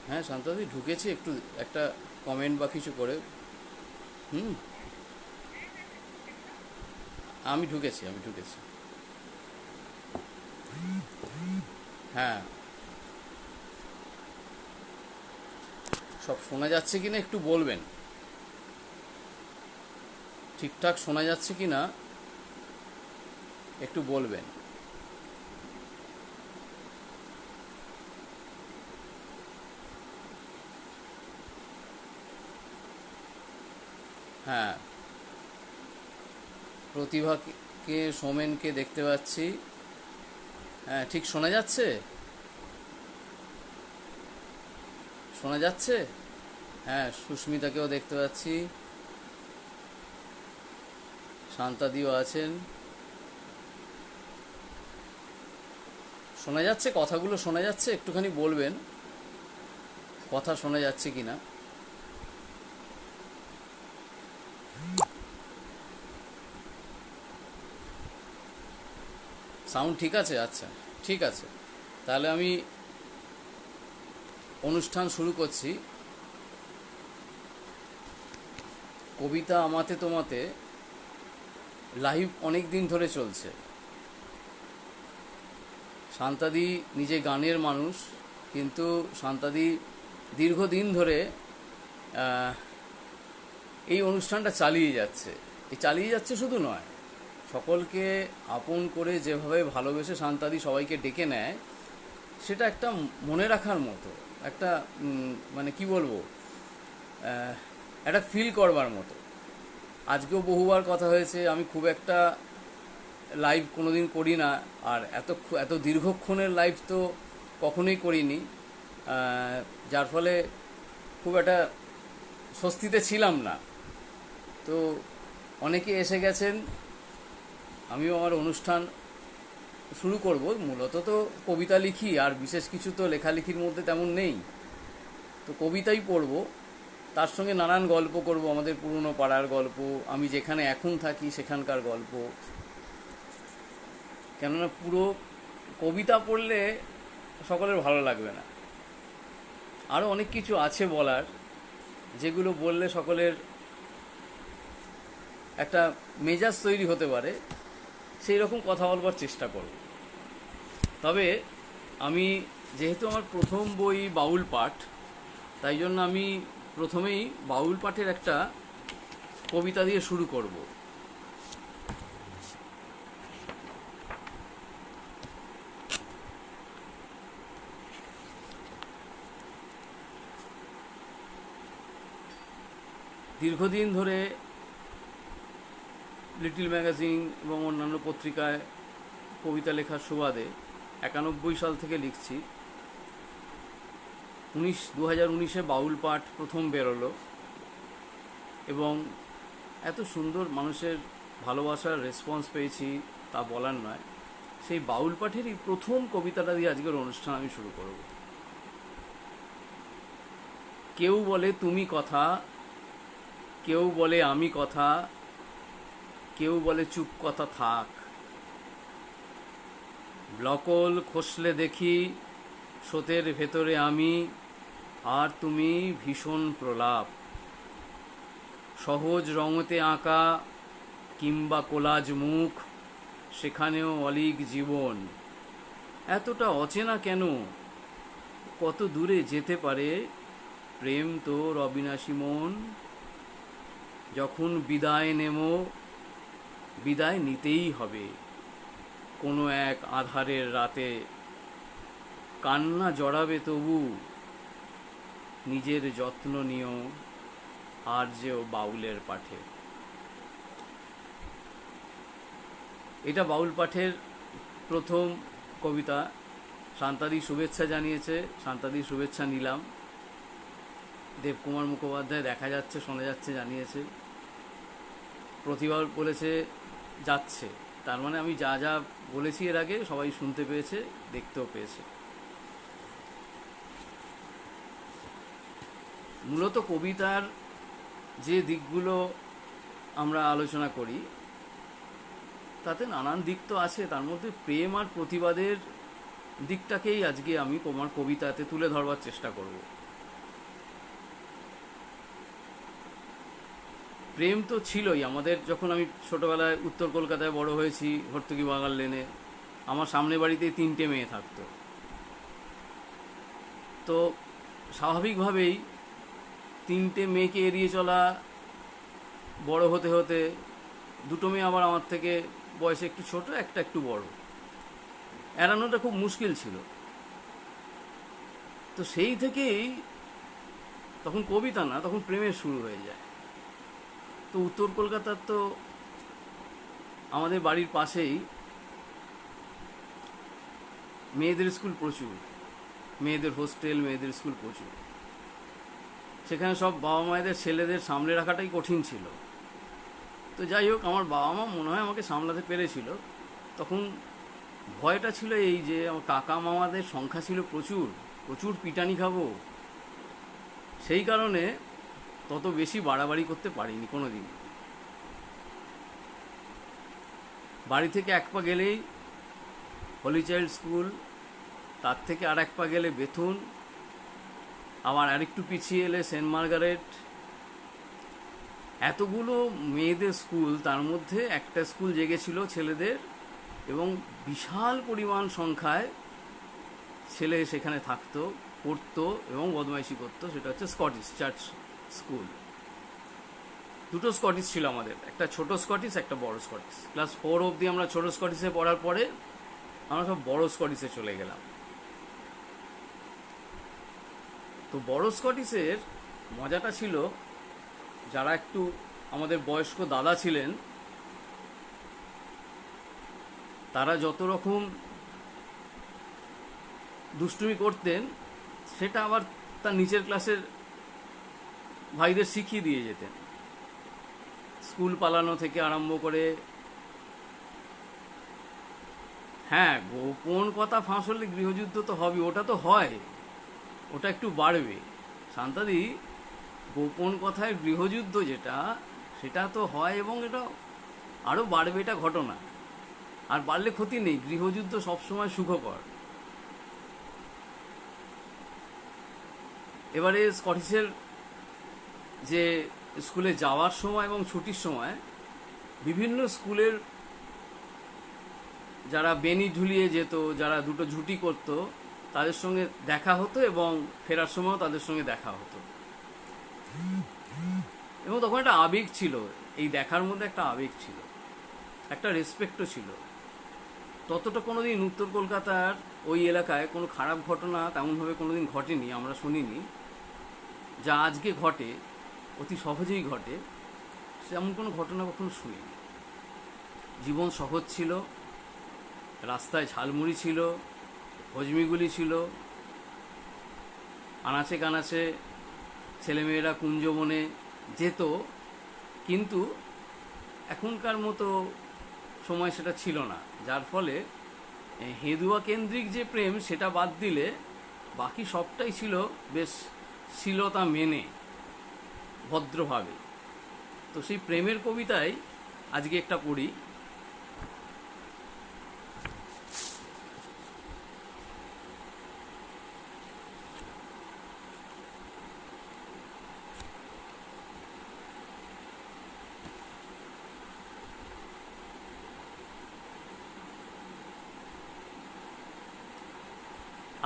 হ্যাঁ শান্তাদি ঢুকেছি, একটু একটা কমেন্ট বা কিছু করে। হুম। আমি ঢুকেছি। হ্যাঁ। সব শোনা যাচ্ছে কিনা একটু বলবেন, ঠিকঠাক শোনা যাচ্ছে কিনা একটু বলবেন। হ্যাঁ, প্রতিভাকে, সোমেনকে দেখতে পাচ্ছি। হ্যাঁ, ঠিক শোনা যাচ্ছে। শোনা যাচ্ছে। হ্যাঁ, সুস্মিতাকেও দেখতে পাচ্ছি। শান্তাদিও আছেন। শোনা যাচ্ছে, কথাগুলো শোনা যাচ্ছে, একটুখানি বলবেন কথা শোনা যাচ্ছে কিনা। সাউন্ড ঠিক আছে? আচ্ছা, ঠিক আছে। তাহলে আমি অনুষ্ঠান শুরু করছি। কবিতা আমাতে তোমাতে লাইভ অনেক দিন ধরে চলছে। শান্তাদি নিজে গানের মানুষ, কিন্তু শান্তাদি দীর্ঘদিন ধরে আহ, এই অনুষ্ঠানটা চালিয়ে যাচ্ছে। এই চালিয়ে যাচ্ছে শুধু নয়, সকলকে আপন করে যেভাবে ভালোবেসে শান্তাদি সবাইকে ডেকে নেয়, সেটা একটা মনে রাখার মতো, একটা মানে কি বলবো, আহ, একটা ফিল করবার মতো। আজকেও বহুবার কথা হয়েছে, আমি খুব একটা লাইভ কোনোদিন করি না, আর এত এত দীর্ঘক্ষণের লাইভ তো কখনোই করিনি। যার ফলে খুব একটা স্বস্তিতে ছিলাম না। তো অনেকে এসে গেছেন, আমিও আমার অনুষ্ঠান শুরু করব। মূলত তো কবিতা লিখি, আর বিশেষ কিছু তো লেখালেখির মধ্যে তেমন নেই। তো কবিতাই পড়ব, তার সঙ্গে নানান গল্প করব, আমাদের পুরনো পাড়ার গল্প, আমি যেখানে এখন থাকি সেখানকার গল্প। কেননা পুরো কবিতা পড়লে সকলের ভালো লাগবে না, আরও অনেক কিছু আছে বলার, যেগুলো বললে সকলের একটা মেজাজ তৈরি হতে পারে, সেই রকম কথা বলবার চেষ্টা করব। তবে আমি, যেহেতু আমার প্রথম বই বাউল পাঠ, তাই জন্য আমি প্রথমেই বাউল পাঠের একটা কবিতা দিয়ে শুরু করব। দীর্ঘদিন ধরে লিটল ম্যাগাজিন এবং অন্যান্য পত্রিকায় কবিতা লেখার সুবাদে 91 সাল থেকে লিখছি। 2019-এ বাউল পাঠ প্রথম বেরোলো, এবং এত সুন্দর মানুষের ভালোবাসার রেসপন্স পেয়েছি, তা বলার নয়। সেই বাউল পাঠেরই প্রথম কবিতাটা দিয়ে আজকের অনুষ্ঠান আমি শুরু করব। কেউ বলে তুমি কথা, কেউ বলে আমি কথা, কেউ বলে চুপ কথা থাক, ব্লকল খসলে দেখি স্রোতের ভেতরে আমি আর তুমি ভীষণ প্রলাপ, সহজ রঙতে আঁকা কিংবা কোলাজ মুখ, সেখানেও অলিক জীবন। এতটা অচেনা কেন, কত দূরে যেতে পারে প্রেম তোর অবিনাশী মন। যখন বিদায় নেমো, বিদায় নিতেই হবে কোনো এক আধারের রাতে, কান্না জড়াবে তবু নিজের যত্ন নিও আর যেও বাউলের পাঠে। এটা বাউল পাঠের প্রথম কবিতা। শান্তাদি শুভেচ্ছা জানিয়েছে, শান্তাদি শুভেচ্ছা নিলাম। দেবকুমার মুখোপাধ্যায় দেখা যাচ্ছে শোনা যাচ্ছে জানিয়েছে। প্রতিভা বলেছে যাচ্ছে, তার মানে আমি যা যা বলেছি এর আগে সবাই শুনতে পেয়েছে, দেখতেও পেয়েছে। মূলত কবিতার যে দিকগুলো আমরা আলোচনা করি, তাতে নানান দিক তো আছে, তার মধ্যে প্রেম আর প্রতিবাদের দিকটাকেই আজকে আমি আমার কবিতাতে তুলে ধরবার চেষ্টা করব। প্রেম তো ছিলই আমাদের। যখন আমি ছোটবেলায় উত্তর কলকাতায় বড় হয়েছি, ভর্তুকি বাগান লেনে, আমার সামনে বাড়িতে 3টে মেয়ে থাকতো। তো স্বাভাবিকভাবেই 3টে মেয়েকে এড়িয়ে চলা, বড় হতে হতে 2টো মেয়ে আবার আমার থেকে বয়সে একটু ছোট, একটা একটু বড়, এড়ানোটা খুব মুশকিল ছিল। তো সেই থেকেই তখন কবিতা না, তখন প্রেমের শুরু হয়ে যায়। তো উত্তর কলকাতার তো আমাদের বাড়ির পাশেই মেয়েদের স্কুল প্রচুর, মেয়েদের হোস্টেল, মেয়েদের স্কুল প্রচুর। সেখানে সব বাবা মায়েদের ছেলেদের সামলে রাখাটাই কঠিন ছিল। তো যাই হোক, আমার বাবা মা মনে হয় আমাকে সামলাতে পেরেছিল। তখন ভয়টা ছিল এই যে আমার কাকা মামাদের সংখ্যা ছিল প্রচুর, প্রচুর পিটানি খাবো। সেই কারণে তত বেশি বাড়াবাড়ি করতে পারিনি কোনো দিন। বাড়ি থেকে 1 পা গেলেই হলি চাইল্ড স্কুল, তার থেকে আর 1 পা গেলে বেথুন, আবার আরেকটু পিছিয়ে এলে সেন্ট মার্গারেট। এতগুলো মেয়েদের স্কুল, তার মধ্যে একটা স্কুল জেগেছিল ছেলেদের, এবং বিশাল পরিমাণ সংখ্যায় ছেলে সেখানে থাকতো, পড়তো এবং বদমাইশি করতো। সেটা হচ্ছে স্কটিশ চার্চ স্কুল। 2টো স্কটিশ ছিল আমাদের, একটা ছোট স্কটিশ, একটা বড় স্কটিশ। ক্লাস 4 অবধি আমরা ছোট স্কটিশে পড়ার পরে আমরা সব বড় স্কটিশে চলে গেলাম। তো বড় স্কটিশের মজাটা ছিল, যারা একটু আমাদের বয়স্ক দাদা ছিলেন, তারা যত রকম দুষ্টুমি করতেন সেটা আবার তার নিচের ক্লাসের ভাইদের শিখিয়ে দিয়ে যেতেন। স্কুল পালানো থেকে আরম্ভ করে, হ্যাঁ, গোপন কথা ফাঁস হলে গৃহযুদ্ধ তো হবে, ওটা তো হয়, ওটা একটু বাড়বে। শান্তাদি, গোপন কথায় গৃহযুদ্ধ যেটা, সেটা তো হয় এবং এটা আরও বাড়বে, এটা ঘটনা। আর বাড়লে ক্ষতি নেই, গৃহযুদ্ধ সবসময় সুখকর। এবারে স্কটিশের যে স্কুলে যাওয়ার সময় এবং ছুটির সময় বিভিন্ন স্কুলের যারা বেনি ঝুলিয়ে যেত, যারা 2টো ঝুটি করত, তাদের সঙ্গে দেখা হতো এবং ফেরার সময়ও তাদের সঙ্গে দেখা হতো। এবং তখন একটা আবেগ ছিল, এই দেখার মধ্যে একটা আবেগ ছিল, একটা রেসপেক্টও ছিল। ততটা কোনোদিন উত্তর কলকাতার ওই এলাকায় কোনো খারাপ ঘটনা তেমনভাবে কোনোদিন ঘটেনি, আমরা শুনিনি। যা আজকে ঘটে, অতি সহজেই ঘটে, সেমন কোনো ঘটনা কখনো শুনিনি। জীবন সহজ ছিল, রাস্তায় ঝালমুড়ি ছিল, হজমিগুলি ছিল, আনাচে কানাচে ছেলেমেয়েরা কুঞ্জবনে যেত। কিন্তু এখনকার মতো সময় সেটা ছিল না, যার ফলে হেদুয়া কেন্দ্রিক যে প্রেম, সেটা বাদ দিলে বাকি সবটাই ছিল বেশ শ্লীলতা মেনে, ভদ্রভাবে। তো সেই প্রেমের কবিতায় আজকে একটা পড়ি।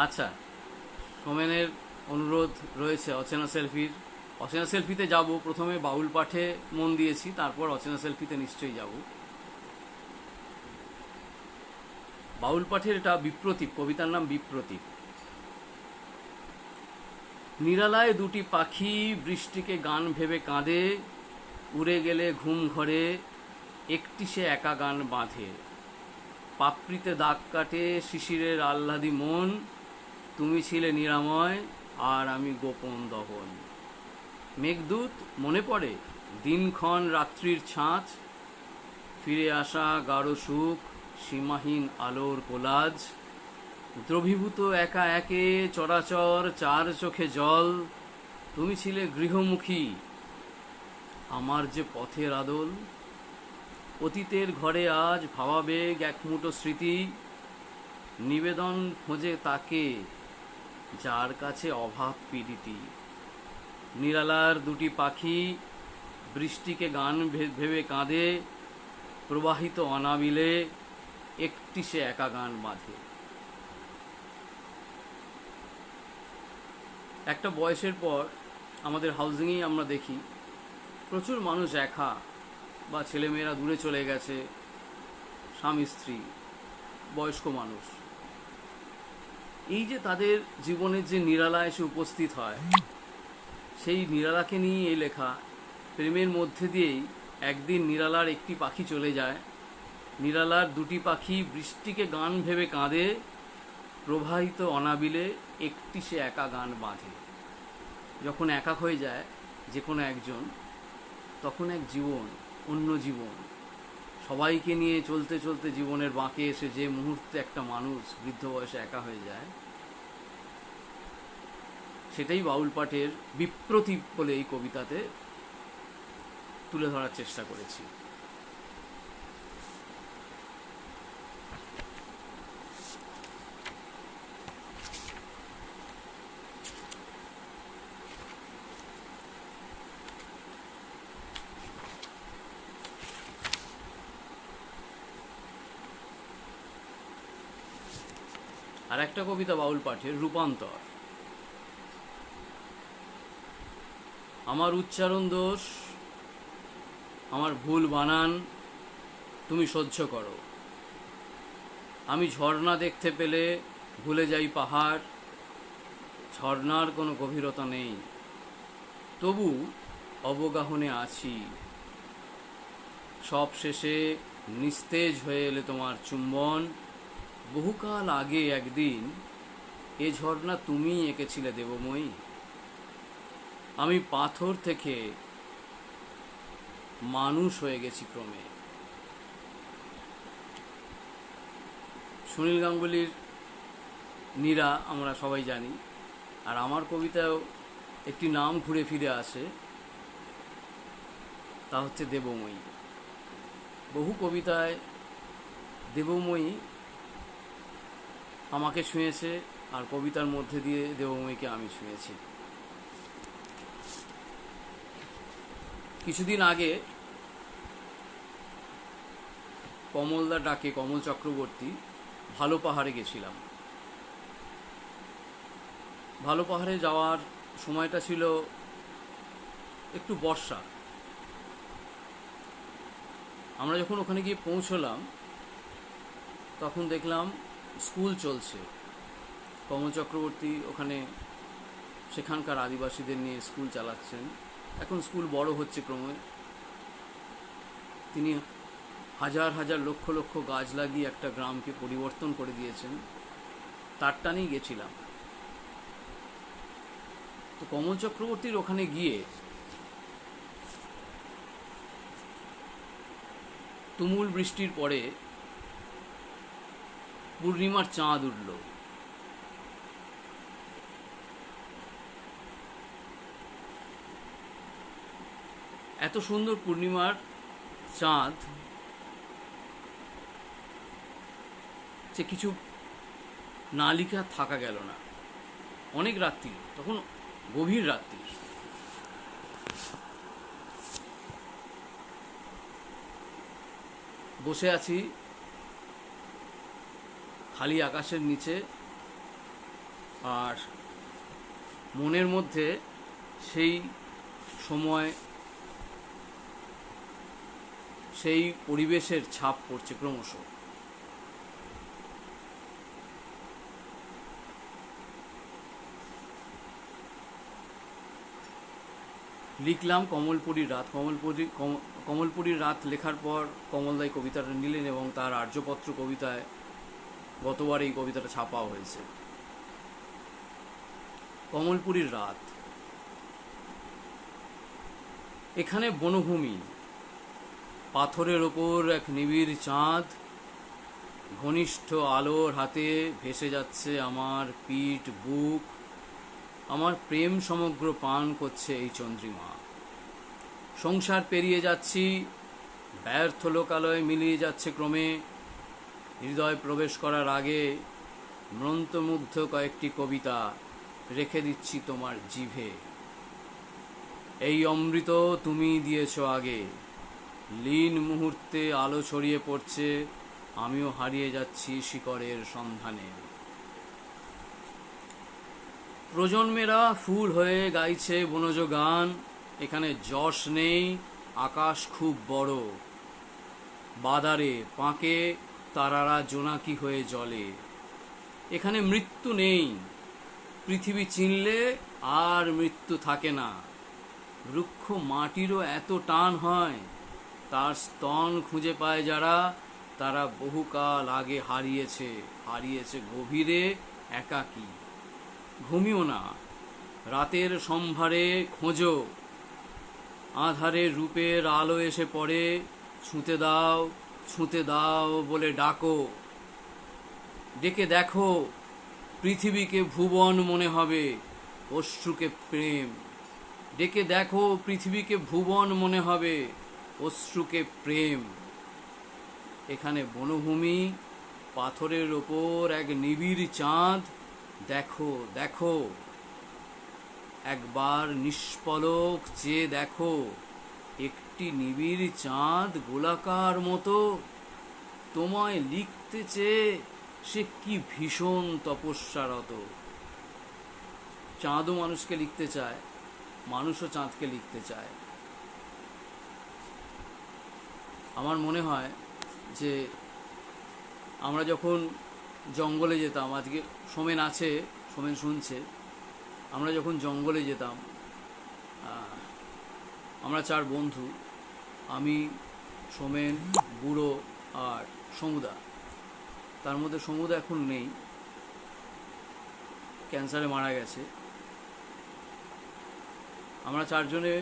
আচ্ছা, সোমেনের অনুরোধ রয়েছে অচেনা সেলফির। অচেনা সেলফিতে যাব, প্রথমে বাউল পাঠে মন দিয়েছি, তারপর অচেনা সেলফিতে নিশ্চয়ই যাব। বাউল পাঠের এটা বিপ্রতীপ, কবিতার নাম বিপ্রতীপ। নিরালায় 2টি পাখি বৃষ্টিকে গান ভেবে কাঁদে, উড়ে গেলে ঘুম ঘরে একটি সে একা গান বাঁধে। পাপড়িতে দাগ কাটে শিশিরের আহ্লাদি মন, তুমি ছিলে নিরাময় আর আমি গোপন দহন। মেঘদূত মনে পড়ে দিনক্ষণ রাত্রির ছাঁচ, ফিরে আসা গাঢ় সুখ, সীমাহীন আলোর কোলাজ। দ্রবীভূত একা একে চরাচর, 4 চোখে জল, তুমি ছিলে গৃহমুখী আমার যে পথের আদল। অতীতের ঘরে আজ ভাবাবেগ একমুঠো স্মৃতি, নিবেদন খোঁজে তাকে যার কাছে অভাব পীড়িতি। নিরালার 2টি পাখি বৃষ্টিকে গান ভেবে কাঁদে, প্রবাহিত অনাবিলে একটি সে একা গান বাঁধে। একটা বয়সের পর আমাদের হাউজিংয়েই আমরা দেখি প্রচুর মানুষ একা, বা ছেলেমেয়েরা দূরে চলে গেছে, স্বামী স্ত্রী, বয়স্ক মানুষ। এই যে তাদের জীবনের যে নিরালা এসে উপস্থিত হয়, সেই নিরালাকে নিয়ে এই লেখা। প্রেমের মধ্যে দিয়েই একদিন নিরালার একটি পাখি চলে যায়, নিরালার দুটি পাখি বৃষ্টিকে গান ভেবে কাঁদে, প্রবাহিত অনাবিলে একটি সে একা গান বাঁধে। যখন একা হয়ে যায় যে কোনো একজন, তখন এক জীবন, অন্য জীবন, সবাইকে নিয়ে চলতে চলতে জীবনের বাঁকে এসে যে মুহূর্তে একটা মানুষ বৃদ্ধ বয়সে একা হয়ে যায়, সেটাই বাউল পাঠের বিপ্রতীপ বলে এই কবিতাতে তুলে ধরার চেষ্টা করেছি। আর একটা কবিতা বাউল পাঠের, রূপান্তর। আমার উচ্চারণ দোষ, আমার ভুল বানান তুমি সহ্য করো। আমি ঝর্ণা দেখতে পেলে ভুলে যাই পাহাড়, ঝর্ণার কোনো গভীরতা নেই, তবু অবগাহনে আছি। সব শেষে নিস্তেজ হয়ে এলে তোমার চুম্বন, বহুকাল আগে একদিন এ ঝর্ণা তুমি এঁকেছিলে দেবময়ী। আমি পাথর থেকে মানুষ হয়ে গেছি ক্রমে। সুনীল গাঙ্গুলির নীরা আমরা সবাই জানি, আর আমার কবিতায়ও একটি নাম ঘুরে ফিরে আসে, তা হচ্ছে দেবময়ী। বহু কবিতায় দেবময়ী আমাকে ছুঁয়েছে, আর কবিতার মধ্যে দিয়ে দেবময়ীকে আমি ছুঁয়েছি। কিছুদিন আগে কমলদা ডাকে, কমল চক্রবর্তী, ভালো পাহাড়ে গেছিলাম। ভালো পাহাড়ে যাওয়ার সময়টা ছিল একটু বর্ষা। আমরা যখন ওখানে গিয়ে পৌঁছলাম, তখন দেখলাম স্কুল চলছে। কমল চক্রবর্তী ওখানে সেখানকার আদিবাসীদের নিয়ে স্কুল চালাচ্ছেন। এখন স্কুল বড় হচ্ছে ক্রমে। তিনি হাজার হাজার লক্ষ লক্ষ গাছ লাগিয়ে একটা গ্রামকে পরিবর্তন করে দিয়েছেন। তার টানেই গেছিলাম। তো কমল চক্রবর্তীর ওখানে গিয়ে তুমুল বৃষ্টির পরে পূর্ণিমার চাঁদ উঠল। এত সুন্দর পূর্ণিমার চাঁদ যে কিছু না লিখে থাকা গেল না। অনেক রাত্রি, তখন গভীর রাত্রি। বসে আছি খালি আকাশের নিচে, আর মনের মধ্যে সেই সময়, সেই পরিবেশের ছাপ পড়ছে ক্রমশ। লিখলাম কমলপুরীর রাত। কমলপুরীর রাত লেখার পর কমলদাই কবিতাটা নিলেন এবং তার আর্যপত্র কবিতায় গতবার এই কবিতাটা ছাপাও হয়েছে। কমলপুরীর রাত। এখানে বনভূমি, পাথরের ওপর এক নিবিড় চাঁদ, ঘনিষ্ঠ আলোর হাতে ভেসে যাচ্ছে আমার পিঠ বুক, আমার প্রেম সমগ্র পান করছে এই চন্দ্রিমা। সংসার পেরিয়ে যাচ্ছি, ব্যর্থ লোকালয় মিলিয়ে যাচ্ছে ক্রমে। হৃদয় প্রবেশ করার আগে মন্ত্রমুগ্ধ কয়েকটি কবিতা রেখে দিচ্ছি তোমার জিভে। এই অমৃত তুমি দিয়েছ আগে, লীন মুহূর্তে আলো ছড়িয়ে পড়ছে, আমিও হারিয়ে যাচ্ছি শিকড়ের সন্ধানে। প্রজন্মেরা ফুল হয়ে গাইছে বনজ গান, এখানে যশ নেই, আকাশ খুব বড়, বাদারে পাঁকে তারারা জোনাকি হয়ে জ্বলে। এখানে মৃত্যু নেই, পৃথিবী চিনলে আর মৃত্যু থাকে না। রুক্ষ মাটিরও এত টান হয়, তার স্তন খুঁজে পায় যারা, তারা বহুকাল আগে হারিয়েছে গভীরে একাকী। ঘুমিও না, রাতের সম্ভারে খোঁজো, আধারে রূপের আলো এসে পড়ে, ছুঁতে দাও বলে ডাকো। ডেকে দেখো, পৃথিবীকে ভুবন মনে হবে, অশ্রুকে প্রেম। ডেকে দেখো, পৃথিবীকে ভুবন মনে হবে, অশ্রুকে প্রেম। এখানে বনভূমি, পাথরের ওপর এক নিবিড় চাঁদ, দেখো দেখো, একবার নিষ্পলক চেয়ে দেখো, একটি নিবিড় চাঁদ গোলাকার মতো, তোমায় লিখতে চেয়ে সে কি ভীষণ তপস্যারত। চাঁদও মানুষকে লিখতে চায়, মানুষও চাঁদকে লিখতে চায়। আমার মনে হয় যে আমরা যখন জঙ্গলে যেতাম, আজকে সোমেন আছে, সোমেন শুনছে, আমরা যখন জঙ্গলে যেতাম, আমরা 4 বন্ধু, আমি, সোমেন, বুড়ো আর সমুদা। তার মধ্যে সমুদা এখন নেই, ক্যান্সারে মারা গেছে। আমরা 4 জনে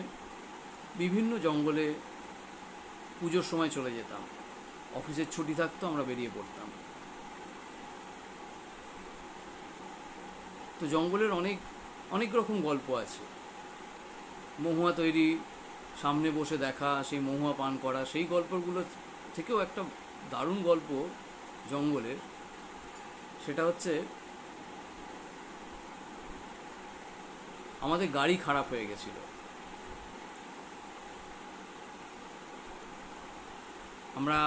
বিভিন্ন জঙ্গলে পুজোর সময় চলে যেতাম, অফিসের ছুটি থাকতো, আমরা বেরিয়ে পড়তাম। তো জঙ্গলের অনেক রকম গল্প আছে। মহুয়া তৈরি, সামনে বসে দেখা, সেই মহুয়া পান করা, সেই গল্পগুলো থেকেও একটা দারুণ গল্প জঙ্গলের, সেটা হচ্ছে আমাদের গাড়ি খারাপ হয়ে গেছিল। আমরা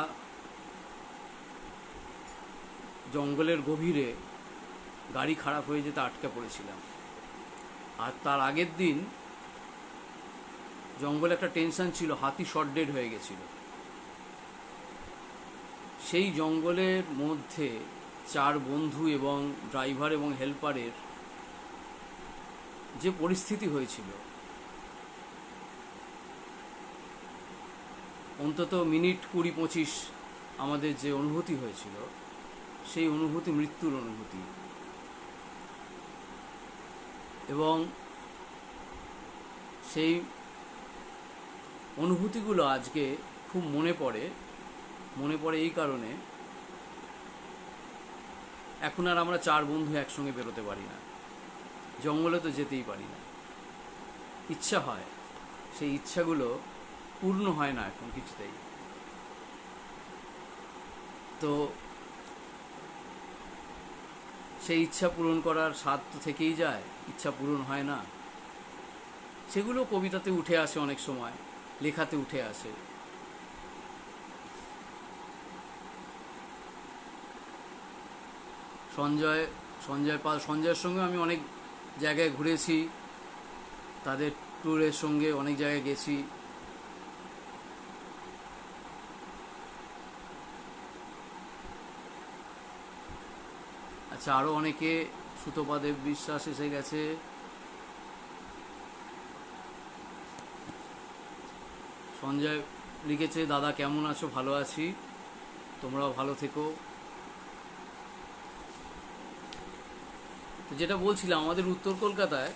জঙ্গলের গভীরে গাড়ি খারাপ হয়ে যেতে আটকে পড়েছিলাম। আর তার আগের দিন জঙ্গলে একটা টেনশন ছিল, হাতি শর্ট ডেড হয়ে গেছিল। সেই জঙ্গলের মধ্যে 4 বন্ধু এবং ড্রাইভার এবং হেল্পারের যে পরিস্থিতি হয়েছিল, অন্তত মিনিট 20-25 আমাদের যে অনুভূতি হয়েছিল, সেই অনুভূতি মৃত্যুর অনুভূতি। এবং সেই অনুভূতিগুলো আজকে খুব মনে পড়ে এই কারণে, এখন আর আমরা 4 বন্ধু একসঙ্গে বেরোতে পারি না, জঙ্গলে তো যেতেই পারি না। ইচ্ছা হয়, সেই ইচ্ছাগুলো পূর্ণ হয় না এখন কিছুতেই। তো সেই ইচ্ছা পূরণ করার স্বাদ তো থেকেই যায়, ইচ্ছা পূরণ হয় না। সেগুলো কবিতাতে উঠে আসে, অনেক সময় লেখাতে উঠে আসে। সঞ্জয় পাল, সঞ্জয়ের সঙ্গে আমি অনেক জায়গায় ঘুরেছি, তাদের ট্যুরের সঙ্গে অনেক জায়গায় গেছি। আচ্ছা, আরও অনেকে, সুতপা দেব বিশ্বাস এসে গেছে। সঞ্জয় লিখেছে, দাদা কেমন আছো? ভালো আছি, তোমরাও ভালো থেকো। তো যেটা বলছিলাম, আমাদের উত্তর কলকাতায়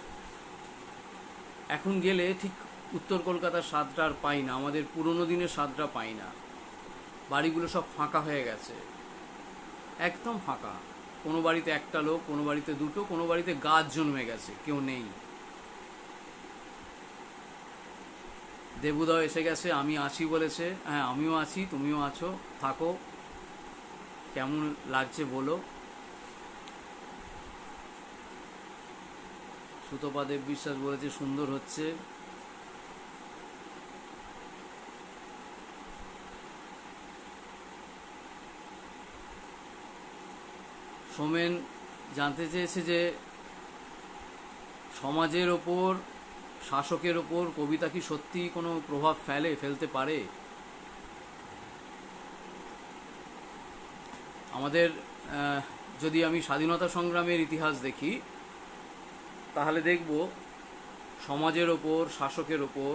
এখন গেলে ঠিক উত্তর কলকাতার স্বাদটা আর পাই না, আমাদের পুরনো দিনের স্বাদটা পাই না। বাড়িগুলো সব ফাঁকা হয়ে গেছে, একদম ফাঁকা। কোনো বাড়িতে একটা লোক, কোনো বাড়িতে দুটো, কোনো বাড়িতে গাছ জন্মে গেছে, কেউ নেই। দেবুদাও এসে গেছে, আমি আছি বলেছে। হ্যাঁ, আমিও আছি, তুমিও আছো, থাকো। কেমন লাগছে বলো। সুতপা দেব বিশ্বাস বলেছে সুন্দর হচ্ছে। সোমেন জানতে চেয়েছে যে সমাজের ওপর, শাসকের ওপর কবিতা কি সত্যি কোনো প্রভাব ফেলতে পারে? আমাদের যদি আমি স্বাধীনতা সংগ্রামের ইতিহাস দেখি, তাহলে দেখব সমাজের ওপর, শাসকের ওপর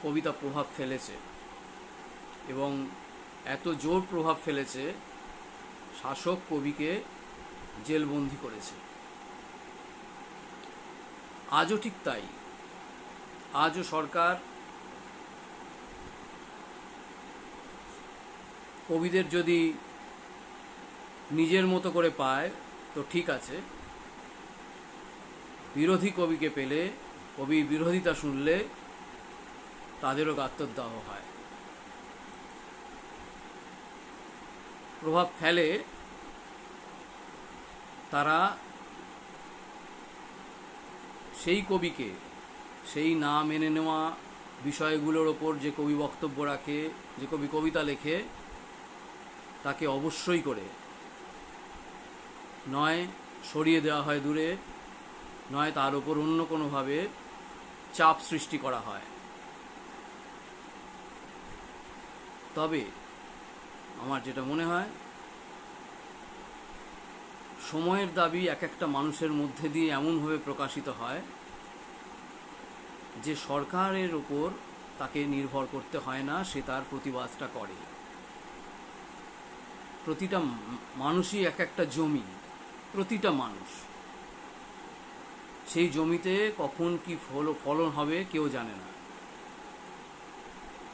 কবিতা প্রভাব ফেলেছে, এবং এত জোর প্রভাব ফেলেছে শাসক কবিকে জেলবন্দি করেছে। আজও ঠিক তাই। আজও সরকার কবিদের যদি নিজের মতো করে পায় তো ঠিক আছে, বিরোধী কবিকে পেলে, কবি বিরোধিতা শুনলে তাদেরও গাত্রদাহ হয়। প্রভাব ফেলে তারা সেই কবিকে, সেই না মেনে নেওয়া বিষয়গুলোর ওপর যে কবি বক্তব্য রাখে, যে কবি কবিতা লেখে, তাকে অবশ্যই করে নয় সরিয়ে দেওয়া হয় দূরে, নয় তার ওপর অন্য কোনোভাবে চাপ সৃষ্টি করা হয়। তবে আমার যেটা মনে হয়, সময়ের দাবি এক একটা মানুষের মধ্যে দিয়ে এমনভাবে প্রকাশিত হয় যে সরকারের ওপর তাকে নির্ভর করতে হয় না, সে তার প্রতিবাদটা করে। প্রতিটা মানুষই এক একটা জমি, প্রতিটা মানুষ। সেই জমিতে কখন কি ফলন হবে কেউ জানে না।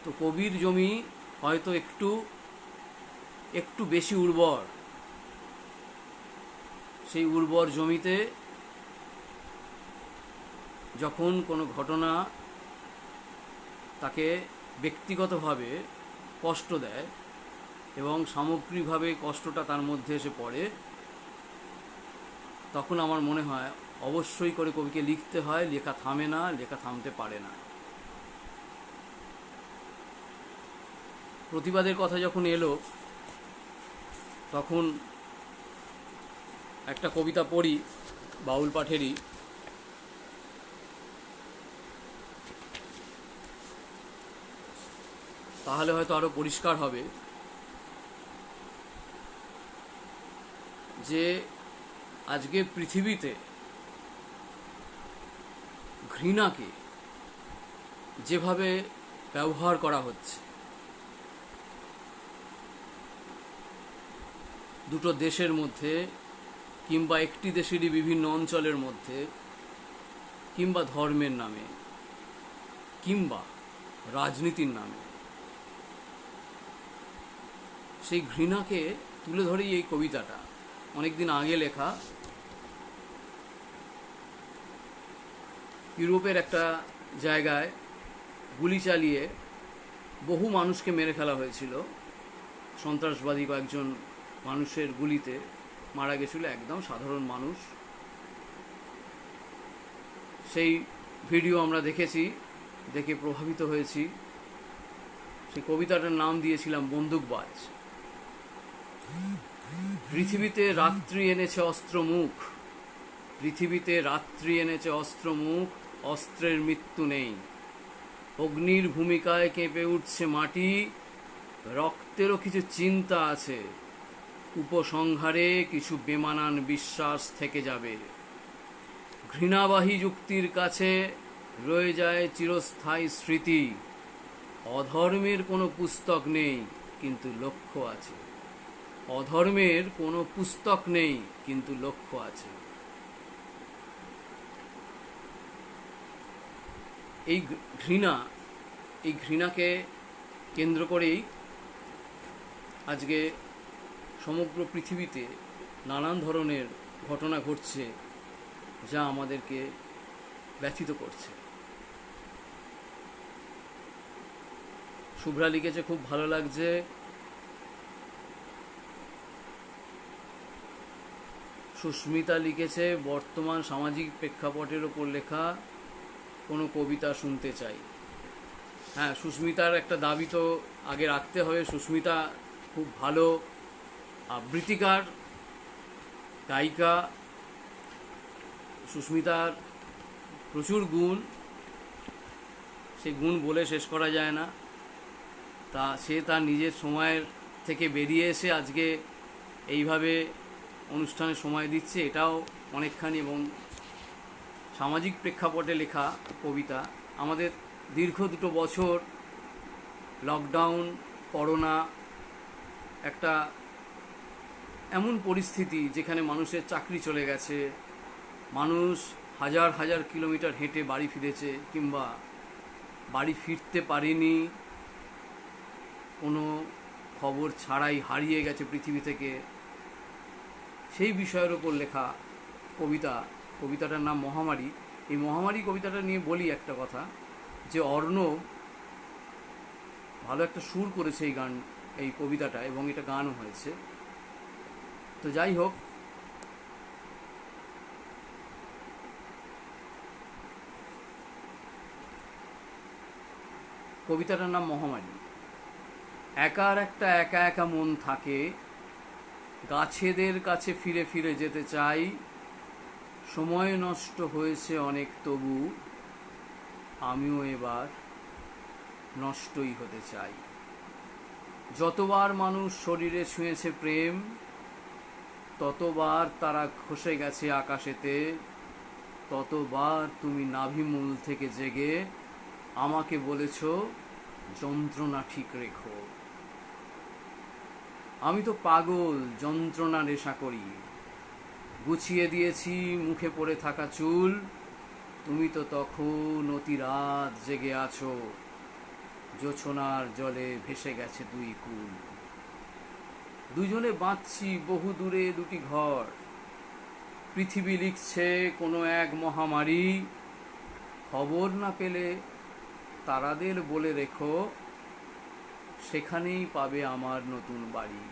তো কবির জমি হয়তো একটু বেশি উর্বর। সেই উর্বর জমিতে যখন কোনো ঘটনা তাকে ব্যক্তিগতভাবে কষ্ট দেয় এবং সামগ্রিকভাবে কষ্টটা তার মধ্যে এসে পড়ে, তখন আমার মনে হয় অবশ্যই করে কবিকে লিখতে হয়। লেখা থামে না, লেখা থামতে পারে না। প্রতিবাদের কথা যখন এলো, তখন একটা কবিতা পড়ি বাউল পাঠেরই, তাহলে হয়তো আরো পরিষ্কার হবে যে আজকে পৃথিবীতে ঘৃণাকে যেভাবে ব্যবহার করা হচ্ছে, দুটো দেশের মধ্যে কিংবা একটি দেশেরই বিভিন্ন অঞ্চলের মধ্যে, কিংবা ধর্মের নামে, কিংবা রাজনীতির নামে, সেই ঘৃণাকে তুলে ধরেই এই কবিতাটা। অনেকদিন আগে লেখা। ইউরোপের একটা জায়গায় গুলি চালিয়ে বহু মানুষকে মেরে ফেলা হয়েছিল। সন্ত্রাসবাদী কয়েকজন মানুষের গুলিতে মারা গেছিল একদম সাধারণ মানুষ। সেই ভিডিও আমরা দেখেছি, দেখে প্রভাবিত হয়েছি। সেই কবিতাটার নাম দিয়েছিলাম বন্দুকবাজ। পৃথিবীতে রাত্রি এনেছে অস্ত্র মুখ, পৃথিবীতে রাত্রি এনেছে অস্ত্র মুখ, অস্ত্রের মৃত্যু নেই। অগ্নির ভূমিকায় কেঁপে উঠছে মাটি, রক্তেরও কিছু চিন্তা আছে, উপসংহারে কিছু বেমানান বিশ্বাস থেকে যাবে। ঘৃণাবাহী যুক্তির কাছে রয়ে যায় চিরস্থায়ী স্মৃতি। অধর্মের কোনো পুস্তক নেই কিন্তু লক্ষ্য আছে, অধর্মের কোনো পুস্তক নেই কিন্তু লক্ষ্য আছে। এই ঘৃণাকে কেন্দ্র করেই আজকে সমগ্র পৃথিবীতে নানান ধরনের ঘটনা ঘটছে, যা আমাদেরকে ব্যথিত করছে। শুভ্রা লিখেছে, খুব ভালো লাগছে। সুস্মিতা লিখেছে, বর্তমান সামাজিক প্রেক্ষাপটের ওপর লেখা কোনো কবিতা শুনতে চাই। হ্যাঁ, সুস্মিতার একটা দাবি তো আগে রাখতে হবে। সুস্মিতা খুব ভালো আবৃত্তিকার, গায়িকা সুস্মিতার প্রচুর গুণ, সেই গুণ বলে শেষ করা যায় না। সে তার নিজের সময়ের থেকে বেরিয়ে এসে আজকে এইভাবে অনুষ্ঠানে সময় দিচ্ছে, এটাও অনেকখানি, এবং সামাজিক প্রেক্ষাপটে লেখা কবিতা। আমাদের দীর্ঘ 2 বছর লকডাউন, করোনা, একটা এমন পরিস্থিতি যেখানে মানুষের চাকরি চলে গেছে, মানুষ হাজার হাজার কিলোমিটার হেঁটে বাড়ি ফিরেছে, কিংবা বাড়ি ফিরতে পারেনি, কোনো খবর ছাড়াই হারিয়ে গেছে পৃথিবী থেকে। সেই বিষয়ের ওপর লেখা কবিতাটার নাম মহামারী। এই মহামারী কবিতাটা নিয়ে বলি একটা কথা, যে অর্ণব ভালো একটা সুর করেছে এই কবিতাটা, এবং এটা গানও হয়েছে। তো যাই হোক, কবিতাটার নাম মহামারী। একার একটা একা একা মন থাকে, গাছেদের কাছে ফিরে ফিরে যেতে চাই, সময় নষ্ট হয়েছে অনেক, তবু আমিও এবার নষ্টই হতে চাই। যতবার মানুষ শরীরে ছুঁয়েছে প্রেম, ততবার তারা খসে গেছে আকাশেতে, ততবার তুমি নাভিমূল থেকে জেগে আমাকে বলেছ যন্ত্রণা ঠিক রেখো। আমি তো পাগল, যন্ত্রণা নেশা করি, গুছিয়ে দিয়েছি মুখে পড়ে থাকা চুল, তুমি তো তখন অতি রাত জেগে আছো, জোছনার জলে ভেসে গেছে 2 কুল। দুজনে বাঁচছি বহু দূরে 2টি ঘর, পৃথিবী লিখছে কোনো এক মহামারী, খবর না পেলে তারাদের বলে রেখো, সেখানেই পাবে আমার নতুন বাড়ি।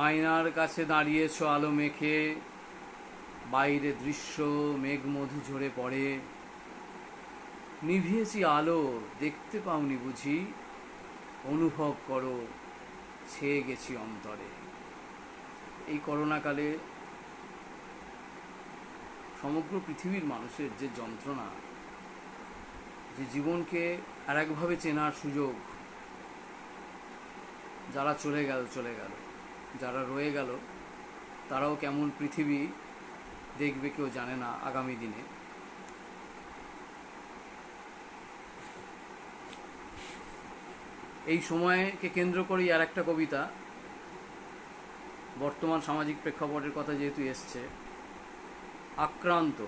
আয়নার কাছে দাঁড়িয়েছ আলো মেখে, বাইরে দৃশ্য মেঘমধু ঝরে পড়ে, নিভিয়েছি আলো দেখতে পাওনি বুঝি, অনুভব করো ছেয়ে গেছি অন্তরে। এই করোনাকালে সমগ্র পৃথিবীর মানুষের যে যন্ত্রণা, যে জীবনকে আর একভাবে চেনার সুযোগ, যারা চলে গেল, যারা রয়ে গেল, তারাও কেমন পৃথিবী দেখবে কেউ জানে না আগামী দিনে। এই সময়কে কেন্দ্র করেই আর একটা কবিতা, বর্তমান সামাজিক প্রেক্ষাপটের কথা যেহেতু এসছে। আক্রান্ত।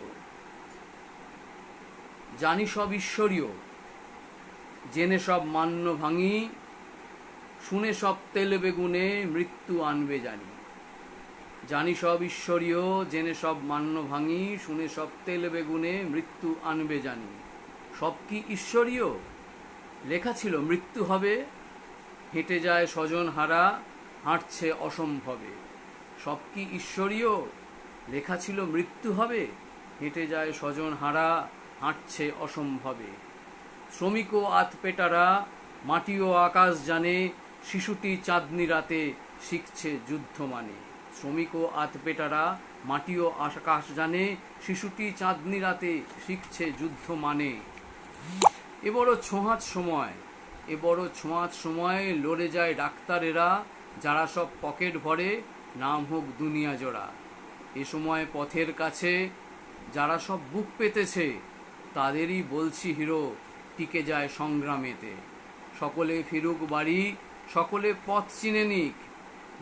জানি সব ঈশ্বরীয়, জেনে সব মান্য ভাঙি, শুনে সব তেল বেগুনে মৃত্যু আনবে জানি। জানি সব ঈশ্বরীয়, জেনে সব মান্য ভাঙি, শুনে সব তেল বেগুনে মৃত্যু আনবে জানি। সব কি ঈশ্বরীয়? লেখা ছিল মৃত্যু হবে, হেঁটে যায় স্বজন হারা, হাঁটছে অসম্ভবে। সব কি ঈশ্বরীয়? লেখা ছিল মৃত্যু হবে, হেঁটে যায় স্বজন হারা, হাঁটছে অসম্ভবে। শ্রমিক ও আতপেটারা মাটি ও আকাশ জানে, শিশুটি চাঁদনি রাতে শিখছে যুদ্ধ মানে। শ্রমিক ও আতপেটারা মাটি ও আকাশ জানে, শিশুটি চাঁদনি রাতে শিখছে যুদ্ধ মানে। এ বড় ছোঁয়াচ সময় লড়ে যায় ডাক্তারেরা, যারা সব পকেট ভরে নাম হোক দুনিয়া জোড়া। এ সময় পথের কাছে যারা সব বুক পেতেছে, তাদেরই বলছি হিরো টিকে যায় সংগ্রামেতে। সকলে ফিরুক বাড়ি, সকলে পথ চিনে নিক,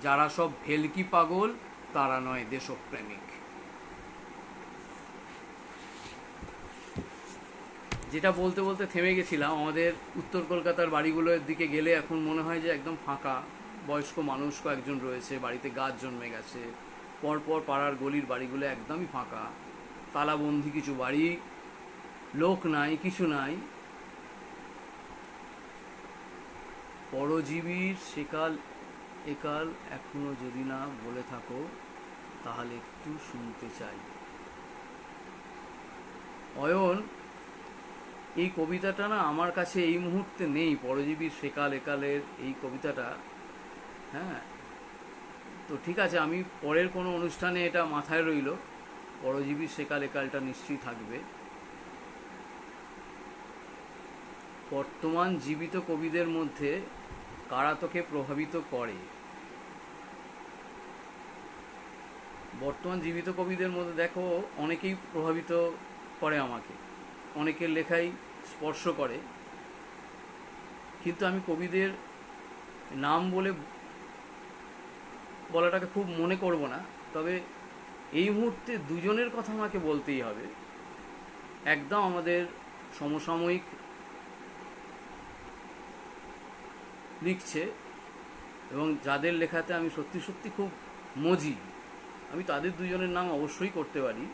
যারা সব ভেলকি পাগল তারা নয় দেশপ্রেমিক। যেটা বলতে বলতে থেমে গেছিলাম, আমাদের উত্তর কলকাতার বাড়িগুলোর দিকে গেলে এখন মনে হয় যে একদম ফাঁকা। বয়স্ক মানুষ কয়েকজন রয়েছে, বাড়িতে গাছ জন্মে গেছে। পরপর পাড়ার গলির বাড়িগুলো একদমই ফাঁকা, তালাবন্দি কিছু বাড়ি, লোক নাই, কিছু নাই। পরজীবীর সেকাল একাল এখনো যদি না বলে থাকো, তাহলে একটু শুনতে চাই। অয়ন, এই কবিতাটা না আমার কাছে এই মুহূর্তে নেই, পরজীবীর সেকাল একালের এই কবিতাটা। হ্যাঁ, তো ঠিক আছে, আমি পরের কোনো অনুষ্ঠানে এটা মাথায় রইল, পরজীবী সেকালে কালটা নিশ্চয়ই থাকবে। বর্তমান জীবিত কবিদের মধ্যে কারা তোকে প্রভাবিত করে? বর্তমান জীবিত কবিদের মধ্যে দেখো অনেকেই প্রভাবিত করে আমাকে, অনেকের লেখাই স্পর্শ করে, কিন্তু আমি কবিদের নাম বলাটাকে খুব মনে করব না। তবে এই মুহূর্তে দুজনের কথা আমাকে বলতেই হবে, একদম আমাদের সমসাময়িক লিখছে এবং যাদের লেখাতে আমি সত্যি সত্যি খুব মজি, আমি তাদের দুজনের নাম অবশ্যই করতে পারি।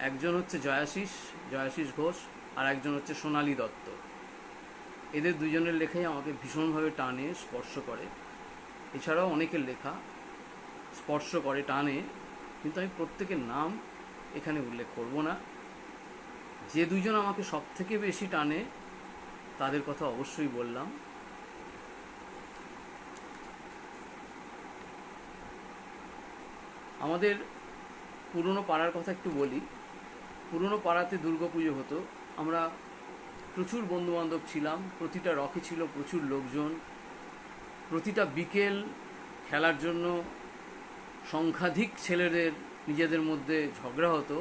একজন হচ্ছে জয়াশিস ঘোষ, আর একজন হচ্ছে সোনালী দত্ত। এদের দুজনের লেখাই আমাকে ভীষণভাবে টানে, স্পর্শ করে। এছাড়াও অনেকের লেখা স্পর্শ করে, টানে, কিন্তু আমি প্রত্যেকের নাম এখানে উল্লেখ করব না। যে দুজন আমাকে সব থেকে বেশি টানে তাদের কথা অবশ্যই বললাম। আমাদের পুরনো পাড়ার কথা একটু বলি। পুরনো পাড়াতে দুর্গাপুজো হতো, আমরা প্রচুর বন্ধুবান্ধব ছিলাম, প্রতিটা রকে ছিল প্রচুর লোকজন, প্রতিটা বিকেল খেলার জন্য সংখ্যাধিক ছেলেদের নিজেদের মধ্যে ঝগড়া হতো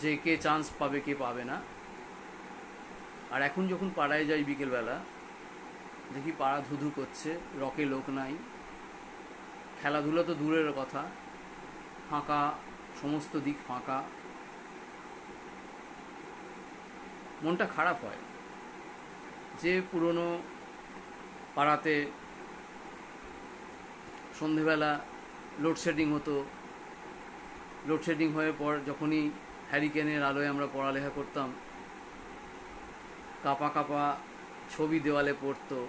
যে কে চান্স পাবে কে পাবে না। আর এখন যখন পাড়ায় যাই বিকেলবেলা, দেখি পাড়া ধুধু করছে, রকে লোক নাই, খেলাধুলা তো দূরের কথা, ফাঁকা, সমস্ত দিক ফাঁকা। মনটা খারাপ হয় যে পুরনো পাড়াতে সন্ধেবেলা লোডশেডিং হতো, লোডশেডিং হয়ে পর যখনই হ্যারিকেনের আলোয় আমরা পড়ালেখা করতাম, কাপা কাপা ছবি দেওয়ালে পড়তো,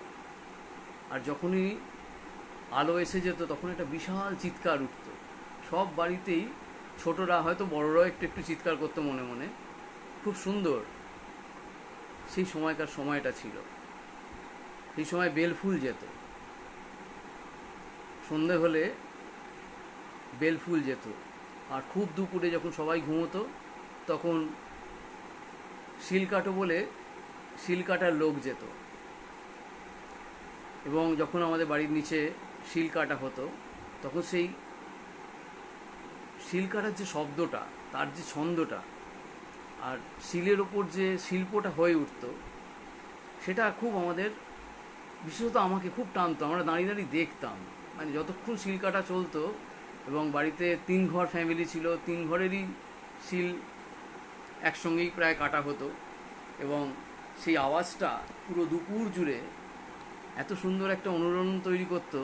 আর যখনই আলো এসে যেত তখন একটা বিশাল চিৎকার উঠত সব বাড়িতেই। ছোটরা হয়তো বড়রাও একটু একটু চিৎকার করতো মনে মনে। খুব সুন্দর সেই সময়টা ছিল। সেই সময় বেলফুল যেত, সন্ধে হলে বেলফুল যেত, আর খুব দুপুরে যখন সবাই ঘুমোতো তখন শিলকাটো বলে শিলকাটার লোক যেত, এবং যখন আমাদের বাড়ির নিচে শিল কাটা হতো তখন সেই শিল কাটার যে শব্দটা, তার যে ছন্দটা, আর শিলের ওপর যে শিল্পটা হয়ে উঠত, সেটা খুব আমাদের, বিশেষত আমাকে খুব টানতো। আমরা দাঁড়িয়ে দাঁড়িয়ে দেখতাম, মানে যতক্ষণ শিল কাটা চলতো, এবং বাড়িতে 3 ঘর ফ্যামিলি ছিল, 3 ঘরেরই শিল একসঙ্গেই প্রায় কাটা হতো, এবং সেই আওয়াজটা পুরো দুপুর জুড়ে এত সুন্দর একটা অনুরণন তৈরি করত,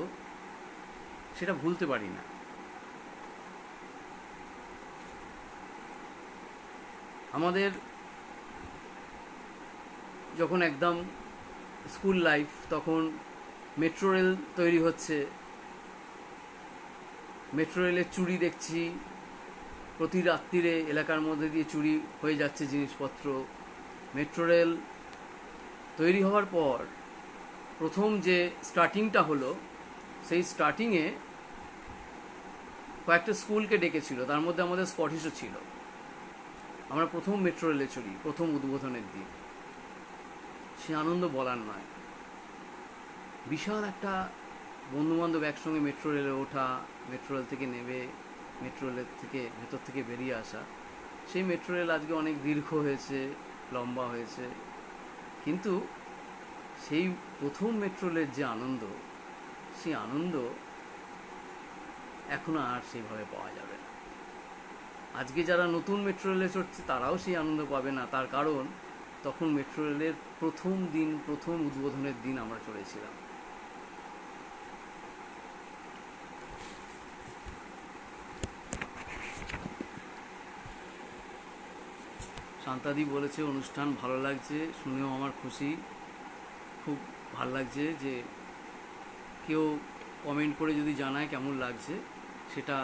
সেটা ভুলতে পারি না। আমাদের যখন একদম স্কুল লাইফ, তখন মেট্রো রেল তৈরি হচ্ছে, মেট্রো রেলের চুরি দেখছি, প্রতি রাত্রিরে এলাকার মধ্যে দিয়ে চুরি হয়ে যাচ্ছে জিনিসপত্র। মেট্রো রেল তৈরি হওয়ার পর প্রথম যে স্টার্টিংটা হলো, সেই স্টার্টিংয়ে কয়েকটা স্কুলকে ডেকেছিল, তার মধ্যে আমাদের স্কটিশও ছিল। আমরা প্রথম মেট্রো রেলে চড়ি, প্রথম উদ্বোধনের দিন। সে আনন্দ বলার নয়। বিশাল একটা বন্ধুবান্ধব একসঙ্গে মেট্রো রেলে ওঠা, মেট্রো রেল থেকে নেমে মেট্রো রেলের থেকে ভেতর থেকে বেরিয়ে আসা। সেই মেট্রো রেল আজকে অনেক দীর্ঘ হয়েছে, লম্বা হয়েছে, কিন্তু সেই প্রথম মেট্রো রেলের যে আনন্দ, সেই আনন্দ এখনো আর সেইভাবে পাওয়া যাবে না। আজকে যারা নতুন মেট্রো রেলে চড়ছে তারাও সেই আনন্দ পাবে না, তার কারণ তখন মেট্রো রেলের প্রথম দিন, প্রথম উদ্বোধনের দিন আমরা চড়েছিলাম। শান্তাদি বলেছে অনুষ্ঠান ভালো লাগছে, শুনেও আমার খুশি, খুব ভালো লাগছে যে কেউ কমেন্ট করে যদি জানায় কেমন লাগছে, সেটা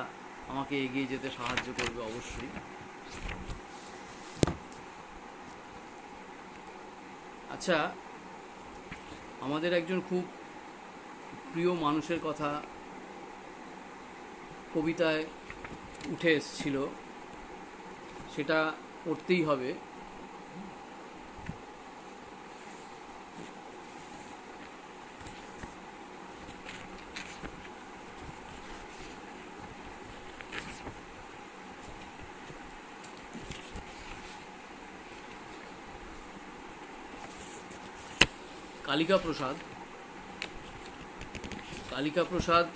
আমাকে এগিয়ে যেতে সাহায্য করবে অবশ্যই। আচ্ছা, আমাদের একজন খুব প্রিয় মানুষের কথা কবিতায় উঠে এসেছিল, সেটা পড়তেই হবে। কালিকা প্রসাদ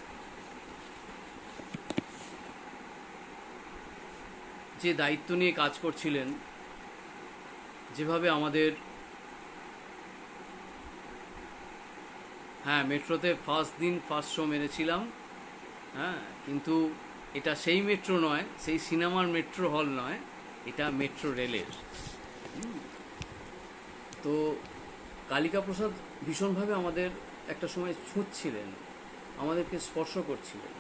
যে দায়িত্ব নিয়ে কাজ করছিলেন, যেভাবে আমাদের মেট্রোতে ফার্স্ট শো মেরেছিলাম, কিন্তু এটা সেই মেট্রো নয়, সেই সিনেমার মেট্রো হল নয়, এটা মেট্রো রেলের। তো কালিকা প্রসাদ ভীষণভাবে আমাদের একটা সময় ছুঁচ্ছিলেন, আমাদেরকে স্পর্শ করছিলেন।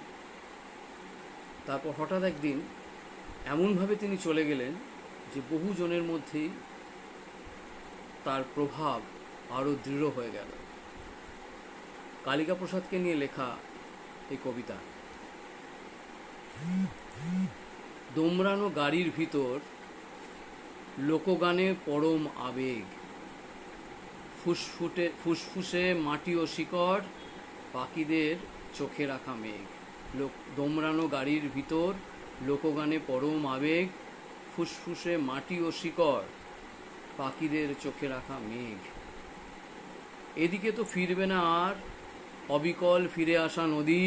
তারপর হঠাৎ একদিন এমনভাবে তিনি চলে গেলেন যে বহু জনের মধ্যেই তার প্রভাব আরও দৃঢ় হয়ে গেল। কালিকা প্রসাদকে নিয়ে লেখা এই কবিতা। দোমরানো গাড়ির ভিতর লোকগানে পরম আবেগ, ফুসফুসে মাটি ও শিকড়, পাখিদের চোখে রাখা মেঘ। দোমরানো গাড়ির ভিতর লোকগানে পরম আবেগ, ফুসফুসে মাটি ও শিকড়, পাখিদের চোখে রাখা মেঘ। এদিকে তো ফিরবে না আর অবিকল ফিরে আসা নদী,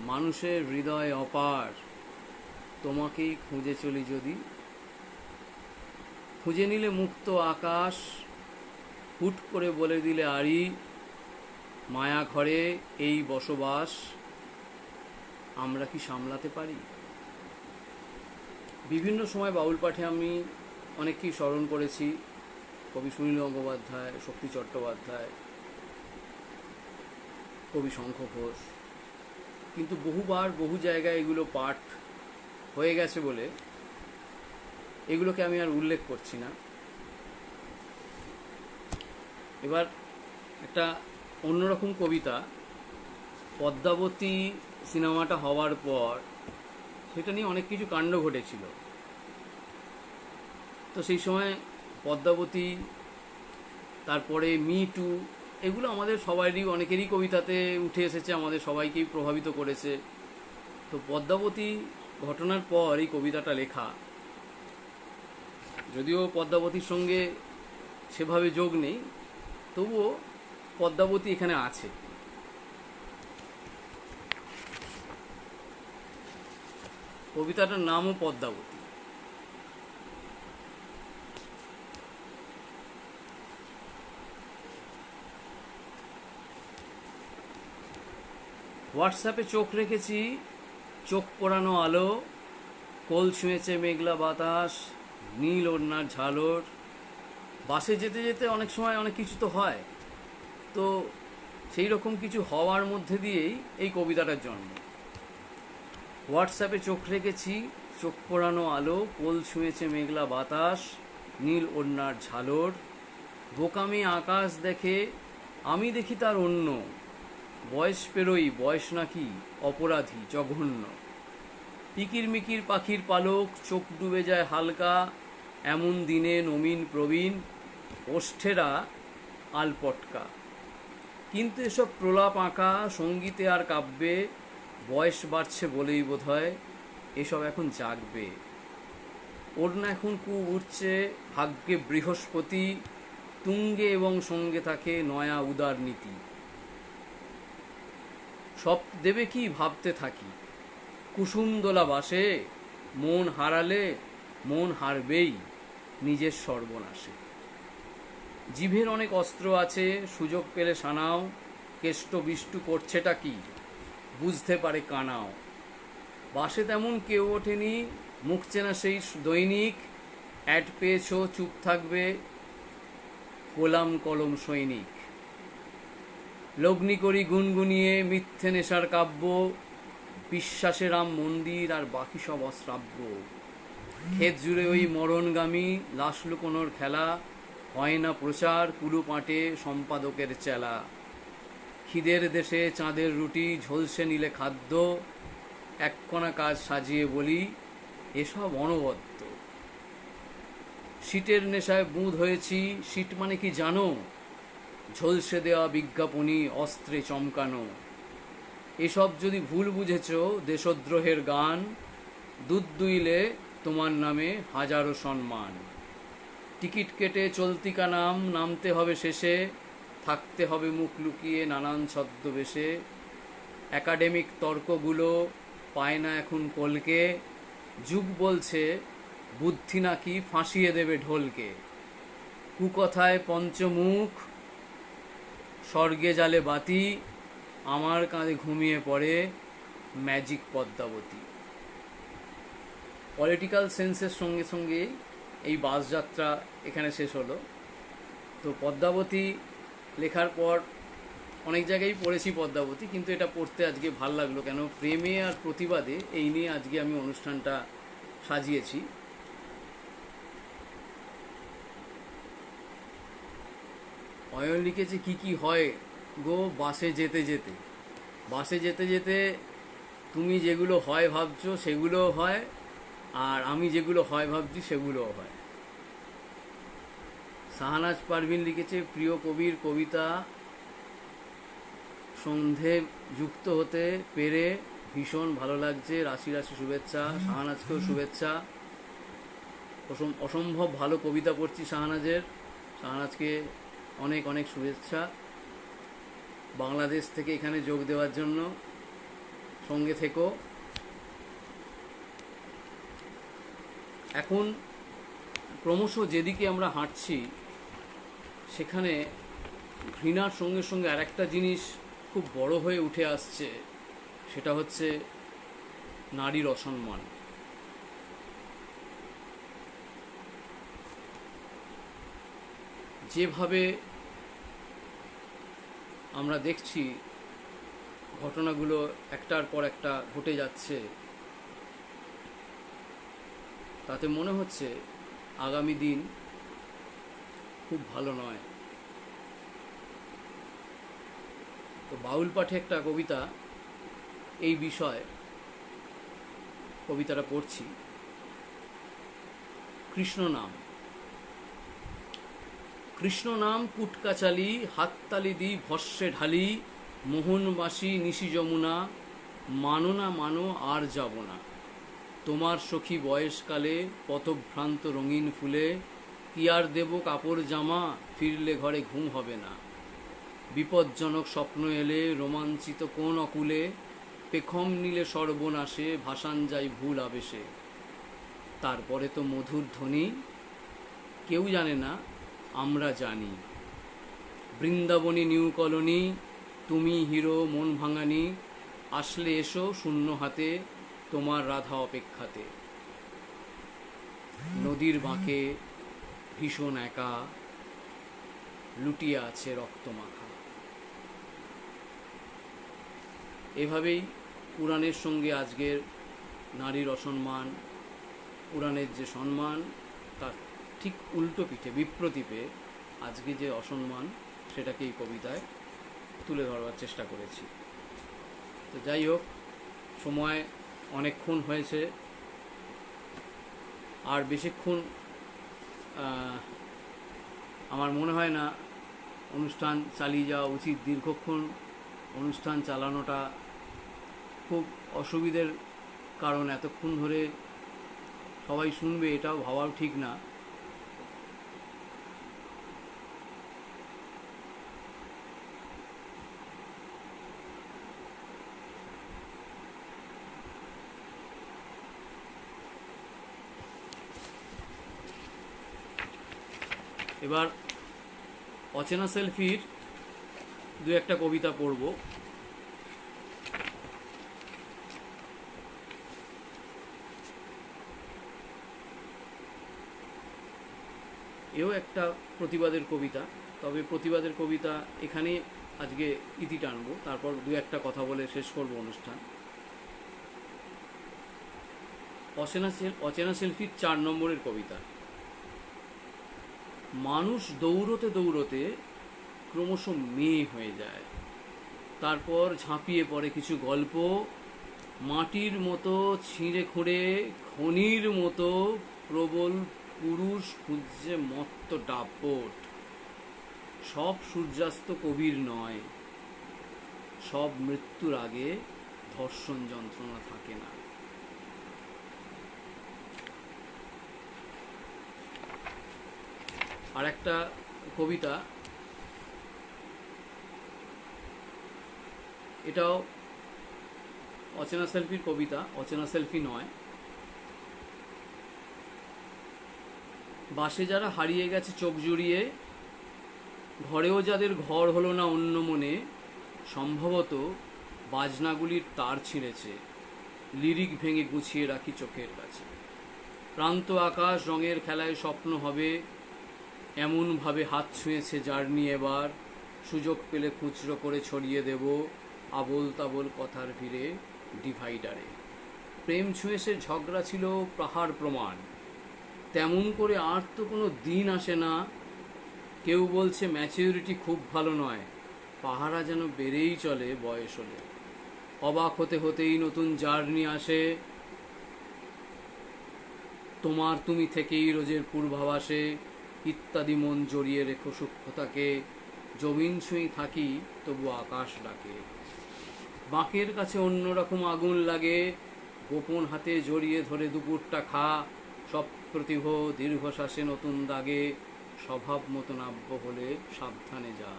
মানুষের হৃদয় অপার, তোমাকেই খুঁজে চলি যদি। খুঁজে নিলে মুক্ত আকাশ, হুট করে বলে দিলে আড়ি, মায়া ঘরে এই বসবাস, আমরা কি সামলাতে পারি? বিভিন্ন সময় বাউল পাঠে আমি অনেককেই স্মরণ করেছি, কবি সুনীল গঙ্গোপাধ্যায়, শক্তি চট্টোপাধ্যায়, কবি শঙ্খ ঘোষ, কিন্তু বহুবার বহু জায়গায় এগুলো পাঠ হয়ে গেছে বলে এগুলোকে আমি আর উল্লেখ করছি না। এবার একটা অন্যরকম কবিতা। পদ্মাবতী সিনেমাটা হওয়ার পর সেটা নিয়ে অনেক কিছু কাণ্ড ঘটেছিল। তো সেই সময় পদ্মাবতী, তারপরে মি টু, এগুলো আমাদের সবারই, অনেকেরই কবিতাতে উঠে এসেছে, আমাদের সবাইকেই প্রভাবিত করেছে। তো পদ্মাবতী ঘটনার পর এই কবিতাটা লেখা, যদিও পদ্মাবতীর সঙ্গে সেভাবে যোগ নেই, তবুও পদ্মাবতী এখানে আছে। কবিতাটার নামও পদ্মাবতী। হোয়াটসঅ্যাপে চোখ রেখেছি, চোখ পোড়ানো আলো, কোল ছুঁয়েছে মেঘলা বাতাস, নীল ওড়নার ঝালর। বাসে যেতে যেতে অনেক সময় অনেক কিছু তো হয়, তো সেই রকম কিছু হওয়ার মধ্যে দিয়েই এই কবিতাটার জন্ম। হোয়াটসঅ্যাপে চোখ রেখেছি, চোখ পোড়ানো আলো, কোল ছুঁয়েছে মেঘলা বাতাস, নীল ওড়নার ঝালর। বোকামি আকাশ দেখে আমি দেখি তার অন্য, বয়স পেরোই বয়স নাকি অপরাধী জঘন্য। ইকির মিকির পাখির পালক, চোখ ডুবে যায় হালকা, এমন দিনে নবীন প্রবীণ, ওষ্ঠেরা আলপটকা। কিন্তু এসব প্রলাপ আঁকা সঙ্গীতে আর কাব্যে, বয়স বাড়ছে বলেই বোধহয় এসব এখন জাগবে। ওড়না এখন উঠছে ভাগ্যে বৃহস্পতি, তুঙ্গে এবং সঙ্গে থাকে নয়া উদার নীতি। সব দেবে কি ভাবতে থাকি, কুসুম দোলা বাসে, মন হারালে মন হারবেই নিজের সর্বনাশে। জিভের অনেক অস্ত্র আছে, সুযোগ পেলে সানাও, কেষ্ট বিষ্টু করছেটা কি বুঝতে পারে কানাও। বাসে তেমন কেউ ওঠেনি, মুখ চেনা সেই দৈনিক, অ্যাড পেয়েছ চুপ থাকবে গোলাম কলম সৈনিক। লগ্নি করি গুনগুনিয়ে মিথ্যে নেশার কাব্য, বিশ্বাসে রাম মন্দির আর বাকি সব অশ্রাব্য। ক্ষেত জুড়ে ওই মরণগামী লাশ লুকোনোর খেলা, হয় না প্রচার কুলু পাঁটে সম্পাদকের চেলা। খিদের দেশে চাঁদের রুটি ঝলসে নিলে খাদ্য, এক কণা কাজ সাজিয়ে বলি, এসব অনবদ্য। সিটের নেশায় বুঁদ হয়েছি, সিট মানে কি জানো? ঝলসে দেওয়া বিজ্ঞাপনী, অস্ত্রে চমকানো। এসব যদি ভুল বুঝেছ দেশদ্রোহের গান, দুধ দুইলে তোমার নামে হাজারো সম্মান। টিকিট কেটে চলতিকা নামতে হবে শেষে, থাকতে হবে মুখ লুকিয়ে নানান ছদ্মবেশে। একাডেমিক তর্কগুলো পায় না এখন কলকে, যুগ বলছে বুদ্ধি নাকি ফাঁসিয়ে দেবে ঢোলকে। কুকথায় পঞ্চমুখ, স্বর্গে জালে বাতি, আমার কাঁধে ঘুমিয়ে পড়ে ম্যাজিক পদ্মাবতী। পলিটিক্যাল সেন্সের সঙ্গে সঙ্গে এই বাসযাত্রা এখানে শেষ হলো। তো পদ্মাবতী লেখার পর অনেক জায়গায় পড়েছি পদ্মাবতী, কিন্তু এটা পড়তে আজকে ভাল লাগলো, কেন প্রেমে আর প্রতিবাদে এই নিয়ে আজকে আমি অনুষ্ঠানটা সাজিয়েছি। অয়ন লিখেছে কি কি হয় গো বাসে যেতে যেতে। বাসে যেতে যেতে তুমি যেগুলো হয় ভাবছো সেগুলোও হয়, আর আমি যেগুলো হয় ভাবছি সেগুলোও হয়। শাহনাজ পারভিন লিখেছে প্রিয় কবির কবিতা সন্ধে যুক্ত হতে পেরে ভীষণ ভালো লাগছে, রাশি রাশি শুভেচ্ছা। শাহনাজকেও শুভেচ্ছা, অসম্ভব ভালো কবিতা পড়ছি শাহনাজের। শাহনাজকে অনেক অনেক শুভেচ্ছা বাংলাদেশ থেকে এখানে যোগ দেওয়ার জন্য। সঙ্গে থেকো। এখন ক্রমশ যেদিকে আমরা হাঁটছি সেখানে ঘৃণার সঙ্গে সঙ্গে আর একটা জিনিস খুব বড় হয়ে উঠে আসছে, সেটা হচ্ছে নারীর অসম্মান। যেভাবে আমরা দেখছি ঘটনাগুলো একটার পর একটা ঘটে যাচ্ছে, তাতে মনে হচ্ছে আগামী দিন খুব ভালো নয়। তো বাউল পাঠে একটা কবিতা এই বিষয়, কবিতাটা পড়ছি। কৃষ্ণ নাম। কৃষ্ণ নাম কুটকাচালি, হাততালি দি ভস্যে ঢালি, মোহনবাসী নিশি যমুনা, মানো না মানো আর যাব না। তোমার সখী বয়সকালে পথভ্রান্ত রঙিন ফুলে, কি আর দেব কাপড় জামা, ফিরলে ঘরে ঘুম হবে না। বিপজ্জনক স্বপ্ন এলে রোমাঞ্চিত কোন অকুলে, পেখম নিলে সর্বনাশে ভাসান যাই ভুল আবেশে। তারপরে তো মধুর ধ্বনি, কেউ জানে না আমরা জানি। বৃন্দাবনী নিউ কলোনি, তুমি হিরো মন ভাঙানি, আসলে এসো শূন্য হাতে তোমার রাধা অপেক্ষাতে। নদীর বাঁকে ভীষণ একা, লুটিয়ে আছে রক্তমাখা। এভাবেই পুরাণের সঙ্গে আজকের নারীর অসম্মান, পুরাণের যে সম্মান তার ঠিক উল্টো পিঠে বিপ্রতীপে আজকে যে অসম্মান, সেটাকে এই কবিতায় তুলে ধরবার চেষ্টা করেছি। তো যাই হোক, সময় অনেকক্ষণ হয়েছে, আর বেশিক্ষণ আমার মনে হয় না অনুষ্ঠান চালিয়ে যাওয়া উচিত। দীর্ঘক্ষণ অনুষ্ঠান চালানোটা খুব অসুবিধের, কারণ এতক্ষণ ধরে সবাই শুনবে এটাও ভাবাও ঠিক না। এবার অচেনা সেলফির দু একটা কবিতা পড়ব। এও একটা প্রতিবাদের কবিতা, তবে প্রতিবাদের কবিতা এখানে আজকে ইতি টানবো, তারপর দু একটা কথা বলে শেষ করব অনুষ্ঠান। অচেনা সেলফির 4 নম্বরের কবিতা। মানুষ দৌড়তে দৌড়তে ক্রমশ মেয়ে হয়ে যায়, তারপর ঝাঁপিয়ে পড়ে কিছু গল্প, মাটির মতো ছিঁড়ে খুঁড়ে খনির মতো প্রবল পুরুষ খুঁজছে মত্ত ডাপট। সব সূর্যাস্ত কবির নয়, সব মৃত্যুর আগে ধর্ষণ যন্ত্রণা থাকে না। আর একটা কবিতা, এটাও অচেনা সেলফির কবিতা, অচেনা সেলফি নয়। বাসে যারা হারিয়ে গেছে চোখ জুড়িয়ে, ঘরেও যাদের ঘর হলো না অন্য মনে, সম্ভবত বাজনাগুলির তার ছিঁড়েছে, লিরিক ভেঙে গুছিয়ে রাখি চোখের কাছে। প্রান্ত আকাশ রঙের খেলায় স্বপ্ন হবে, এমনভাবে হাত ছুঁয়েছে জার্নি এবার, সুযোগ পেলে খুচরো করে ছড়িয়ে দেব আবোল তাবোল কথার ভিড়ে ডিভাইডারে। প্রেম ছুঁয়ে সে ঝগড়া ছিল পাহাড় প্রমাণ, তেমন করে আর তো কোনো দিন আসে না। কেউ বলছে ম্যাচিউরিটি খুব ভালো নয়, পাহারা যেন বেড়েই চলে বয়স হলে। অবাক হতে হতেই নতুন জার্নি আসে, তোমার তুমি থেকেই রোজের পূর্বাভাসে, ইত্যাদি মন জড়িয়ে রেখো সূক্ষ্মতাকে, জমিন ছুঁই থাকি তবু আকাশ ডাকে। বাঁকের কাছে অন্যরকম আগুন লাগে, গোপন হাতে জড়িয়ে ধরে দুপুরটা খা, সব প্রতিভ দীর্ঘশ্বাসে নতুন দাগে, স্বভাব মতো নাব্য হলে সাবধানে যা।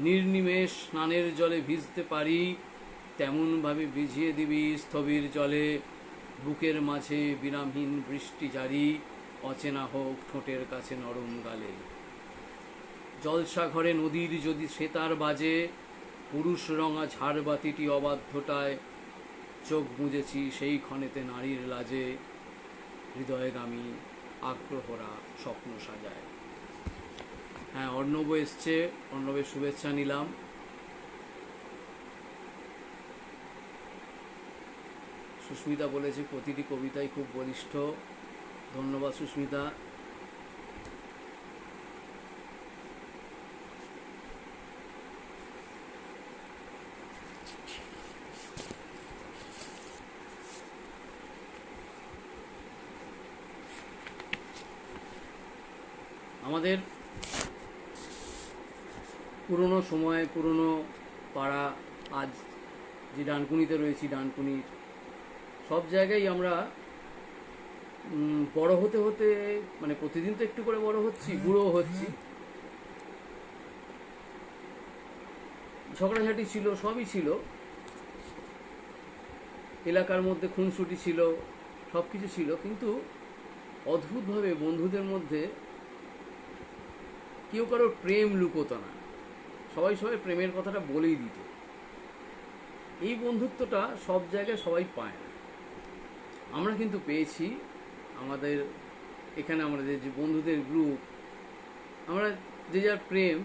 নির্নিমেষ স্নানের জলে ভিজতে পারি, তেমনভাবে ভিজিয়ে দিবি স্থবির জলে, বুকের মাঝে বিরামহীন বৃষ্টি জারি, অচেনা হোক ঠোঁটের কাছে নরম গালে। জলসা ঘরে নদীর যদি সেতার বাজে, পুরুষ রঙা ঝাড়বাতিটি অবাধ্যতায়, চোখ বুঝেছি সেই ক্ষণেতে নারীর লাজে, হৃদয়গামী আগ্রহরা স্বপ্ন সাজায়। হ্যাঁ, অর্ণব এসছে, অর্ণবের শুভেচ্ছা নিলাম। সুস্মিতা বলেছে প্রতিটি কবিতাই খুব বলিষ্ঠ। ধন্যবাদ সুস্মিতা। আমাদের পুরনো সময়, পুরনো পাড়া, আজ যে ডানকুনিতে রয়েছি, ডানকুনির সব জায়গায় আমরা বড় হতে হতে, মানে প্রতিদিন তো একটু করে বড় হচ্ছি, বুড়ো হচ্ছি। ঝগড়াঝাটি ছিল, সবই ছিল, এলাকার মধ্যে খুনসুটি ছিল, সব কিছু ছিল, কিন্তু অদ্ভুতভাবে বন্ধুদের মধ্যে কেউ কারোর প্রেম লুকোতো না, সবাই সবাই প্রেমের কথাটা বলেই দিত। এই বন্ধুত্বটা সব জায়গায় সবাই পায় না, আমরা কিন্তু পেয়েছি। আমাদের এখানে আমাদের যে বন্ধুদের গ্রুপ, আমরা যে যার প্রেম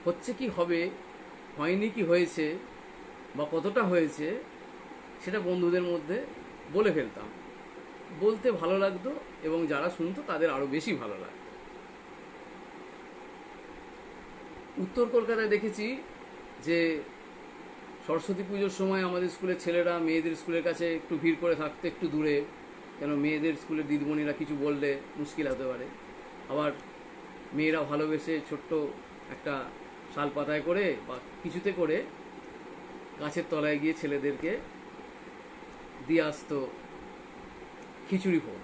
হচ্ছে কি হবে, হয়নি কি হয়েছে, বা কতটা হয়েছে, সেটা বন্ধুদের মধ্যে বলে ফেলতাম। বলতে ভালো লাগতো এবং যারা শুনতো তাদের আরও বেশি ভালো লাগতো। উত্তর কলকাতায় দেখেছি যে সরস্বতী পুজোর সময় আমাদের স্কুলের ছেলেরা মেয়েদের স্কুলের কাছে একটু ভিড় করে থাকতো, একটু দূরে, কেন মেয়েদের স্কুলের দিদিমণিরা কিছু বললে মুশকিল হতে পারে। আবার মেয়েরা ভালোবেসে ছোট্ট একটা শাল পাতায় করে বা কিছুতে করে গাছের তলায় গিয়ে ছেলেদেরকে দিয়ে আসতো খিচুড়ি ভোগ।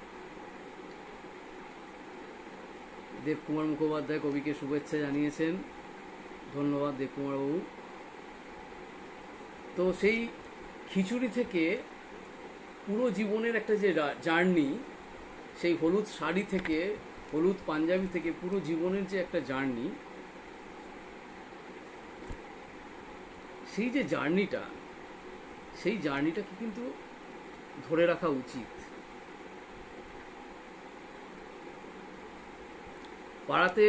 দেবকুমার মুখোপাধ্যায় কবিকে শুভেচ্ছা জানিয়েছেন, ধন্যবাদ দেবকুমার বাবু। তো সেই খিচুড়ি থেকে পুরো জীবনের একটা যে জার্নি, সেই হলুদ শাড়ি থেকে, হলুদ পাঞ্জাবি থেকে পুরো জীবনের যে একটা জার্নি, সেই যে জার্নিটা, সেই জার্নিটাকে কিন্তু ধরে রাখা উচিত। পাড়াতে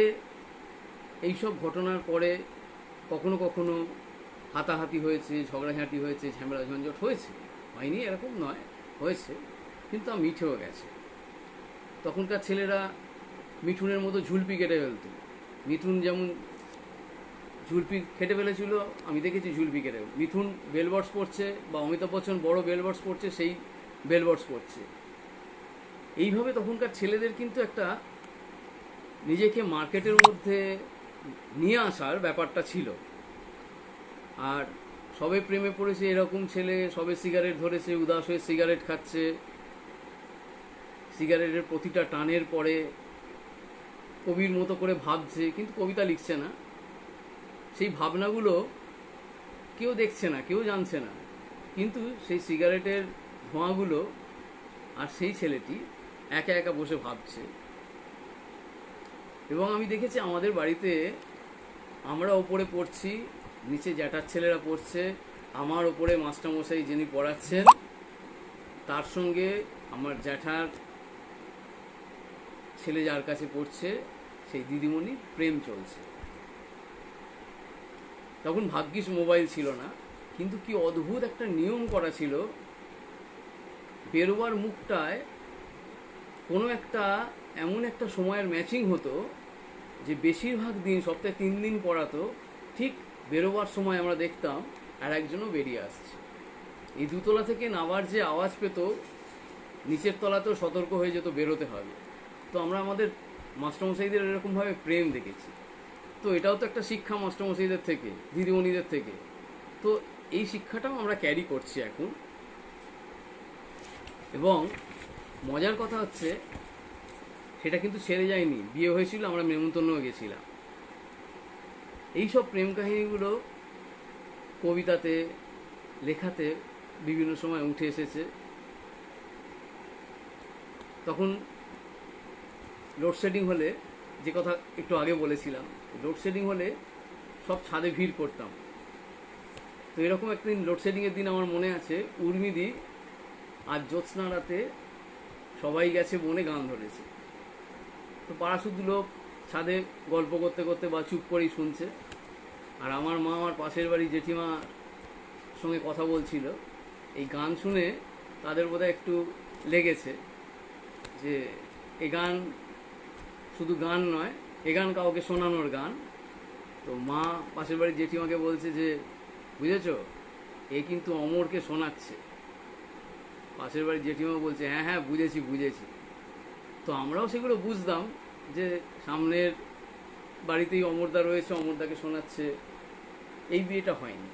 এইসব ঘটনার পরে কখনো কখনো হাতাহাতি হয়েছে, ঝগড়াঝাঁটি হয়েছে, ঝামেলা ঝঞ্ঝট হয়েছে, হয়নি এরকম নয়, হয়েছে, কিন্তু তা মিঠেও গেছে। তখনকার ছেলেরা মিঠুনের মতো ঝুলপি কেটে ফেলত। মিঠুন যেমন ঝুলপি খেটে ফেলেছিল, আমি দেখেছি ঝুলপি কেটে। মিথুন বেলবটস পড়ছে, বা অমিতাভ বচ্চন বড় বেলবটস পড়ছে, সেই বেলবটস পড়ছে। এইভাবে তখনকার ছেলেদের কিন্তু একটা নিজেকে মার্কেটের মধ্যে নিয়ে আসার ব্যাপারটা ছিল। আর সবে প্রেমে পড়েছে এরকম ছেলে, সবে সিগারেট ধরেছে, উদাস হয়ে সিগারেট খাচ্ছে, সিগারেটের প্রতিটা টানের পরে কবির মতো করে ভাবছে, কিন্তু কবিতা লিখছে না। সেই ভাবনাগুলো কেউ দেখছে না, কেউ জানছে না, কিন্তু সেই সিগারেটের ধোঁয়াগুলো আর সেই ছেলেটি একা একা বসে ভাবছে। এবং আমি দেখেছি আমাদের বাড়িতে আমরা ওপরে পড়ছি, নিচে জ্যাঠার ছেলেরা পড়ছে, আমার ওপরে মাস্টারমশাই যিনি পড়াচ্ছেন তার সঙ্গে আমার জ্যাঠার ছেলে যার কাছে পড়ছে সেই দিদিমণি প্রেম চলছে। তখন ভাগ্যিস মোবাইল ছিল না, কিন্তু কি অদ্ভুত একটা নিয়ম করা ছিল, বেরোবার মুখটায় কোনো একটা এমন একটা সময়ের ম্যাচিং হতো যে বেশিরভাগ দিন, সপ্তাহে 3 দিন পড়াতো, ঠিক বেরোবার সময় আমরা দেখতাম আর একজনও বেরিয়ে আসছে। এই দুতলা থেকে নামার যে আওয়াজ পেত, নিচের তলাতেও সতর্ক হয়ে যেত বেরোতে হবে। তো আমরা আমাদের মাস্টারমশাইদের এরকমভাবে প্রেম দেখেছি। তো এটাও তো একটা শিক্ষা মাস্টারমশাইদের থেকে, দিদিমণিদের থেকে। তো এই শিক্ষাটাও আমরা ক্যারি করছি এখন। এবং মজার কথা হচ্ছে সেটা কিন্তু ছেড়ে যায়নি, বিয়ে হয়েছিল, আমরা নেমন্তন্নও গেছিলাম। এইসব প্রেম কাহিনীগুলো কবিতাতে, লেখাতে বিভিন্ন সময় উঠে এসেছে। তখন লোডশেডিং হলে, যে কথা একটু আগে বলেছিলাম, লোডশেডিং হলে সব ছাদে ভিড় করতাম। তো এরকম একদিন লোডশেডিংয়ের দিন আমার মনে আছে, উর্মিদি আর জ্যোৎস্না রাতে সবাই গেছে বনে, গান ধরেছে। তো পাড়া শুধু লোক ছাদে গল্প করতে করতে বা চুপ করেই শুনছে। আর আমার মা আমার পাশের বাড়ি জেঠিমার সঙ্গে কথা বলছিল। এই গান শুনে তাদের বোধহয় একটু লেগেছে যে এ গান শুধু গান নয়, এ গান কাউকে শোনানোর গান। তো মা পাশের বাড়ির জেঠিমাকে বলছে যে, বুঝেছ, এ কিন্তু অমরকে শোনাচ্ছে। পাশের বাড়ির জেঠিমা বলছে, হ্যাঁ হ্যাঁ বুঝেছি বুঝেছি। তো আমরাও সেগুলো বুঝতাম যে সামনের বাড়িতেই অমরদা রয়েছে, অমরদাকে শোনাচ্ছে। এই বিয়েটা হয়নি,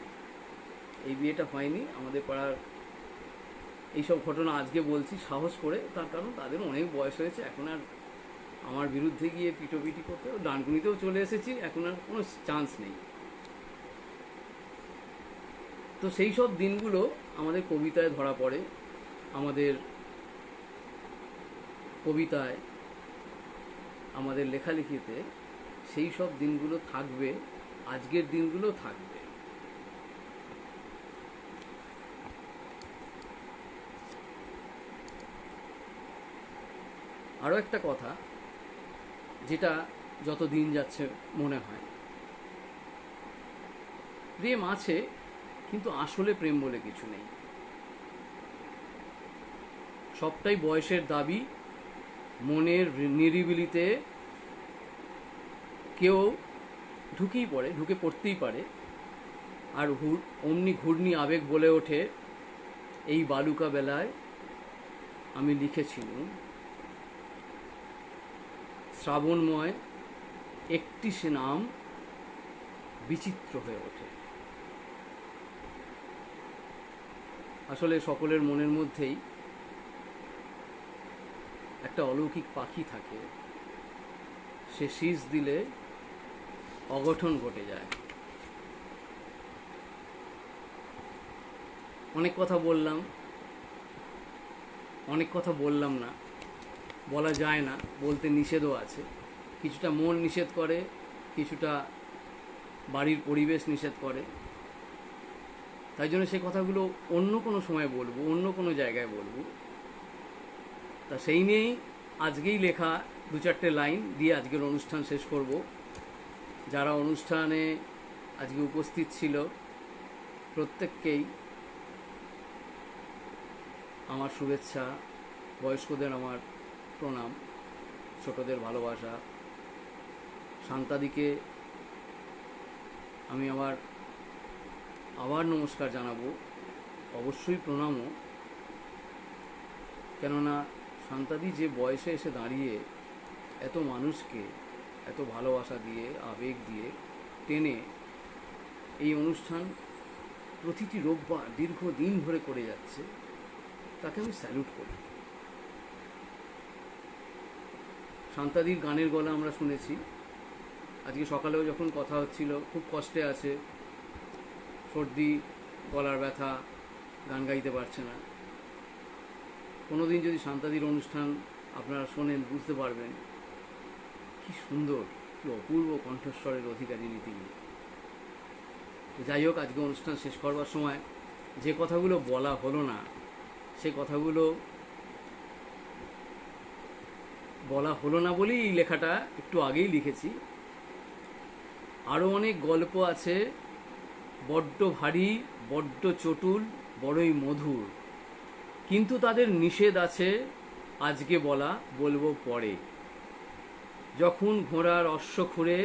এই বিয়েটা হয়নি আমাদের পাড়ার। এইসব ঘটনা আজকে বলছি সাহস করে, তার কারণ তাদের অনেক বয়স হয়েছে, এখন আর আমার বিরুদ্ধে গিয়ে পিটোপিটি করতে, ডানকুনিতেও চলে এসেছি, এখন আর কোনো চান্স নেই। তো সেই সব দিনগুলো আমাদের কবিতায় ধরা পড়ে, আমাদের কবিতায়, আমাদের লেখালেখিতে সেই সব দিনগুলো থাকবে, আজকের দিনগুলো থাকবে। আরও একটা কথা যেটা যত দিন যাচ্ছে মনে হয়, প্রেম আছে কিন্তু আসলে প্রেম বলে কিছু নেই। সবটাই বয়সের দাবি, মনের নিরিবিলিতে কেউ ঢুকে পড়তেই পারে, আর অমনি ঘূর্ণি আবেগ বলে ওঠে, এই বালুকা বেলায় আমি লিখেছিলুম। শ্রাবণময় একটি সে নাম বিচিত্র হয়ে ওঠে। আসলে সকলের মনের মধ্যেই একটা অলৌকিক পাখি থাকে, সে শীষ দিলে অঘটন ঘটে যায়। অনেক কথা বললাম, অনেক কথা বললাম না, বলা যায় না, বলতে নিষেধও আছে। কিছুটা মন নিষেধ করে, কিছুটা বাড়ির পরিবেশ নিষেধ করে। তাই জন্য সে কথাগুলো অন্য কোনো সময় বলবো, অন্য কোনো জায়গায় বলবো। তা সেই নিয়েই আজকেই লেখা 2-4টে লাইন দিয়ে আজকের অনুষ্ঠান শেষ করব। যারা অনুষ্ঠানে আজকে উপস্থিত ছিল প্রত্যেককেই আমার শুভেচ্ছা, বয়স্কদের আমার প্রণাম, ছোটদের ভালোবাসা। শান্তাদিকে আমি আবার নমস্কার জানাবো, অবশ্যই প্রণামও। কেননা শান্তাদি যে বয়সে এসে দাঁড়িয়ে এত মানুষকে এত ভালোবাসা দিয়ে আবেগ দিয়ে টেনে এই অনুষ্ঠান প্রতিটি রোববার দীর্ঘদিন ধরে করে যাচ্ছে, তাকে আমি স্যালুট করি। শান্তাদির গানের গলা আমরা শুনেছি, আজকে সকালেও যখন কথা হচ্ছিল, খুব কষ্টে আছে, সর্দি, গলার ব্যথা, গান গাইতে পারছে না। কোনোদিন যদি শান্তাদির অনুষ্ঠান আপনারা শোনেন বুঝতে পারবেন কি সুন্দর, কি অপূর্ব কণ্ঠস্বরের অধিকারিণী তিনি। যাই হোক, আজকে অনুষ্ঠান শেষ করবার সময় যে কথাগুলো বলা হলো না, সে কথাগুলো বলা হলো না বলেই এই লেখাটা একটু আগেই লিখেছি। আরও অনেক গল্প আছে, বড্ড ভারী, বড্ড চটুল, বড়ই মধুর, কিন্তু তাদের নিষেধ আছে আজকে বলা, বলবো পরে। যখন ঘোড়ার অশ্ব খুঁড়ে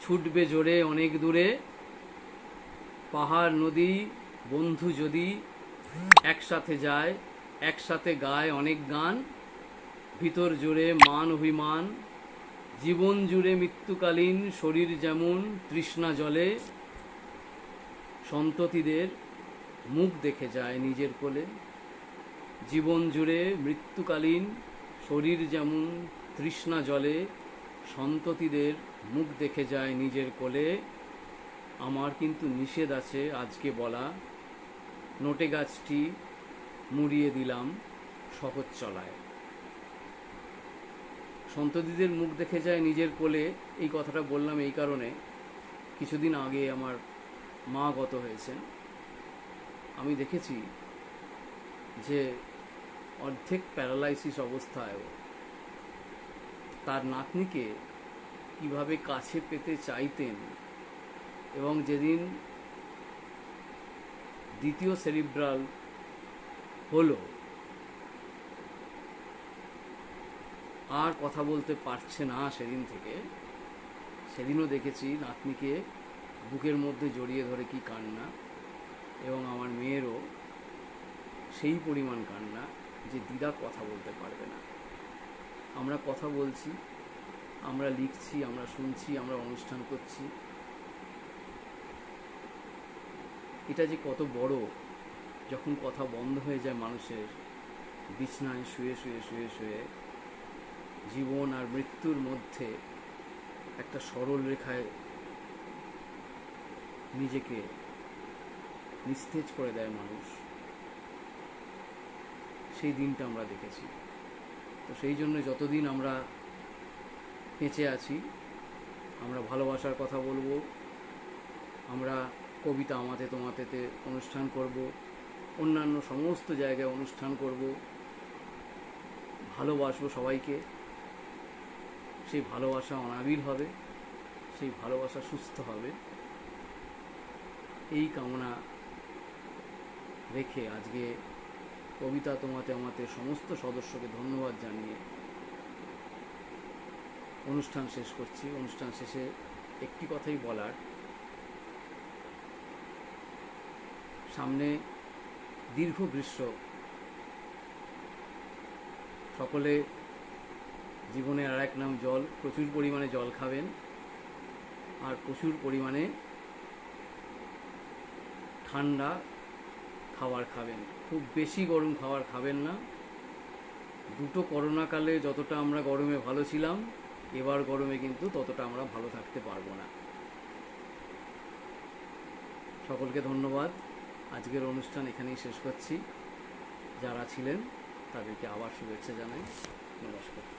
ছুটবে জোরে অনেক দূরে, পাহাড় নদী বন্ধু যদি একসাথে যায়, একসাথে গায় অনেক গান, ভিতর জুড়ে মান অভিমান, জীবন জুড়ে মৃত্যুকালীন শরীর যেমন তৃষ্ণা জলে, সন্ততিদের মুখ দেখে যায় নিজের কোলে। জীবন জুড়ে মৃত্যুকালীন শরীর যেমন তৃষ্ণা জলে, সন্ততিদের মুখ দেখে যায় নিজের কোলে। আমার কিন্তু নিষেধ আছে আজকে বলা, নোটে গাছটি মুড়িয়ে দিলাম সহজ চলায়। সন্ততিদের মুখ দেখে যায় নিজের কোলে, এই কথাটা বললাম এই কারণে, কিছুদিন আগে আমার মা গত হয়েছেন। আমি দেখেছি যে অর্ধেক প্যারালাইসিস অবস্থায় তার নাতনিকে কিভাবে কাছে পেতে চাইতেন, এবং যেদিন দ্বিতীয় সেরিব্রাল হলো, আর কথা বলতে পারছে না সেদিন থেকে, সেদিনও দেখেছি নাতনিকে বুকের মধ্যে জড়িয়ে ধরে কি কান্না, এবং আমার মেয়েরও সেই পরিমাণ কান্না যে দিদা কথা বলতে পারবে না। আমরা কথা বলছি, আমরা লিখছি, আমরা শুনছি, আমরা অনুষ্ঠান করছি, এটা যে কত বড়, যখন কথা বন্ধ হয়ে যায় মানুষের, বিছনায় শুয়ে শুয়ে শুয়ে শুয়ে জীবন আর মৃত্যুর মধ্যে একটা সরল রেখায় নিজেকে নিস্তেজ করে দেয় মানুষ, সেই দিনটা আমরা দেখেছি। তো সেই জন্য যতদিন আমরা বেঁচে আছি, আমরা ভালোবাসার কথা বলবো, আমরা কবিতা আমাতে তোমাতেতে অনুষ্ঠান করব, অন্যান্য সমস্ত জায়গায় অনুষ্ঠান করব, ভালোবাসবো সবাইকে। সেই ভালোবাসা অনাবিল হবে, সেই ভালোবাসা সুস্থ হবে, এই কামনা রেখে আজকে কবিতা তোমাতে আমাতে সমস্ত সদস্যকে ধন্যবাদ জানিয়ে অনুষ্ঠান শেষ করছি। অনুষ্ঠান শেষে একটি কথাই বলার, সামনে দীর্ঘ গ্রীষ্ম, সকলে জীবনের আর এক নাম জল, প্রচুর পরিমাণে জল খাবেন, আর প্রচুর পরিমাণে ঠান্ডা খাবার খাবেন, খুব বেশি গরম খাবার খাবেন না। দুটো করোনাকালে যতটা আমরা গরমে ভালো ছিলাম, এবার গরমে কিন্তু ততটা আমরা ভালো থাকতে পারবো না। সকলকে ধন্যবাদ। আজকের অনুষ্ঠান এখানেই শেষ করছি। যারা ছিলেন তাদেরকে আবার শুভেচ্ছা জানাই। নমস্কার।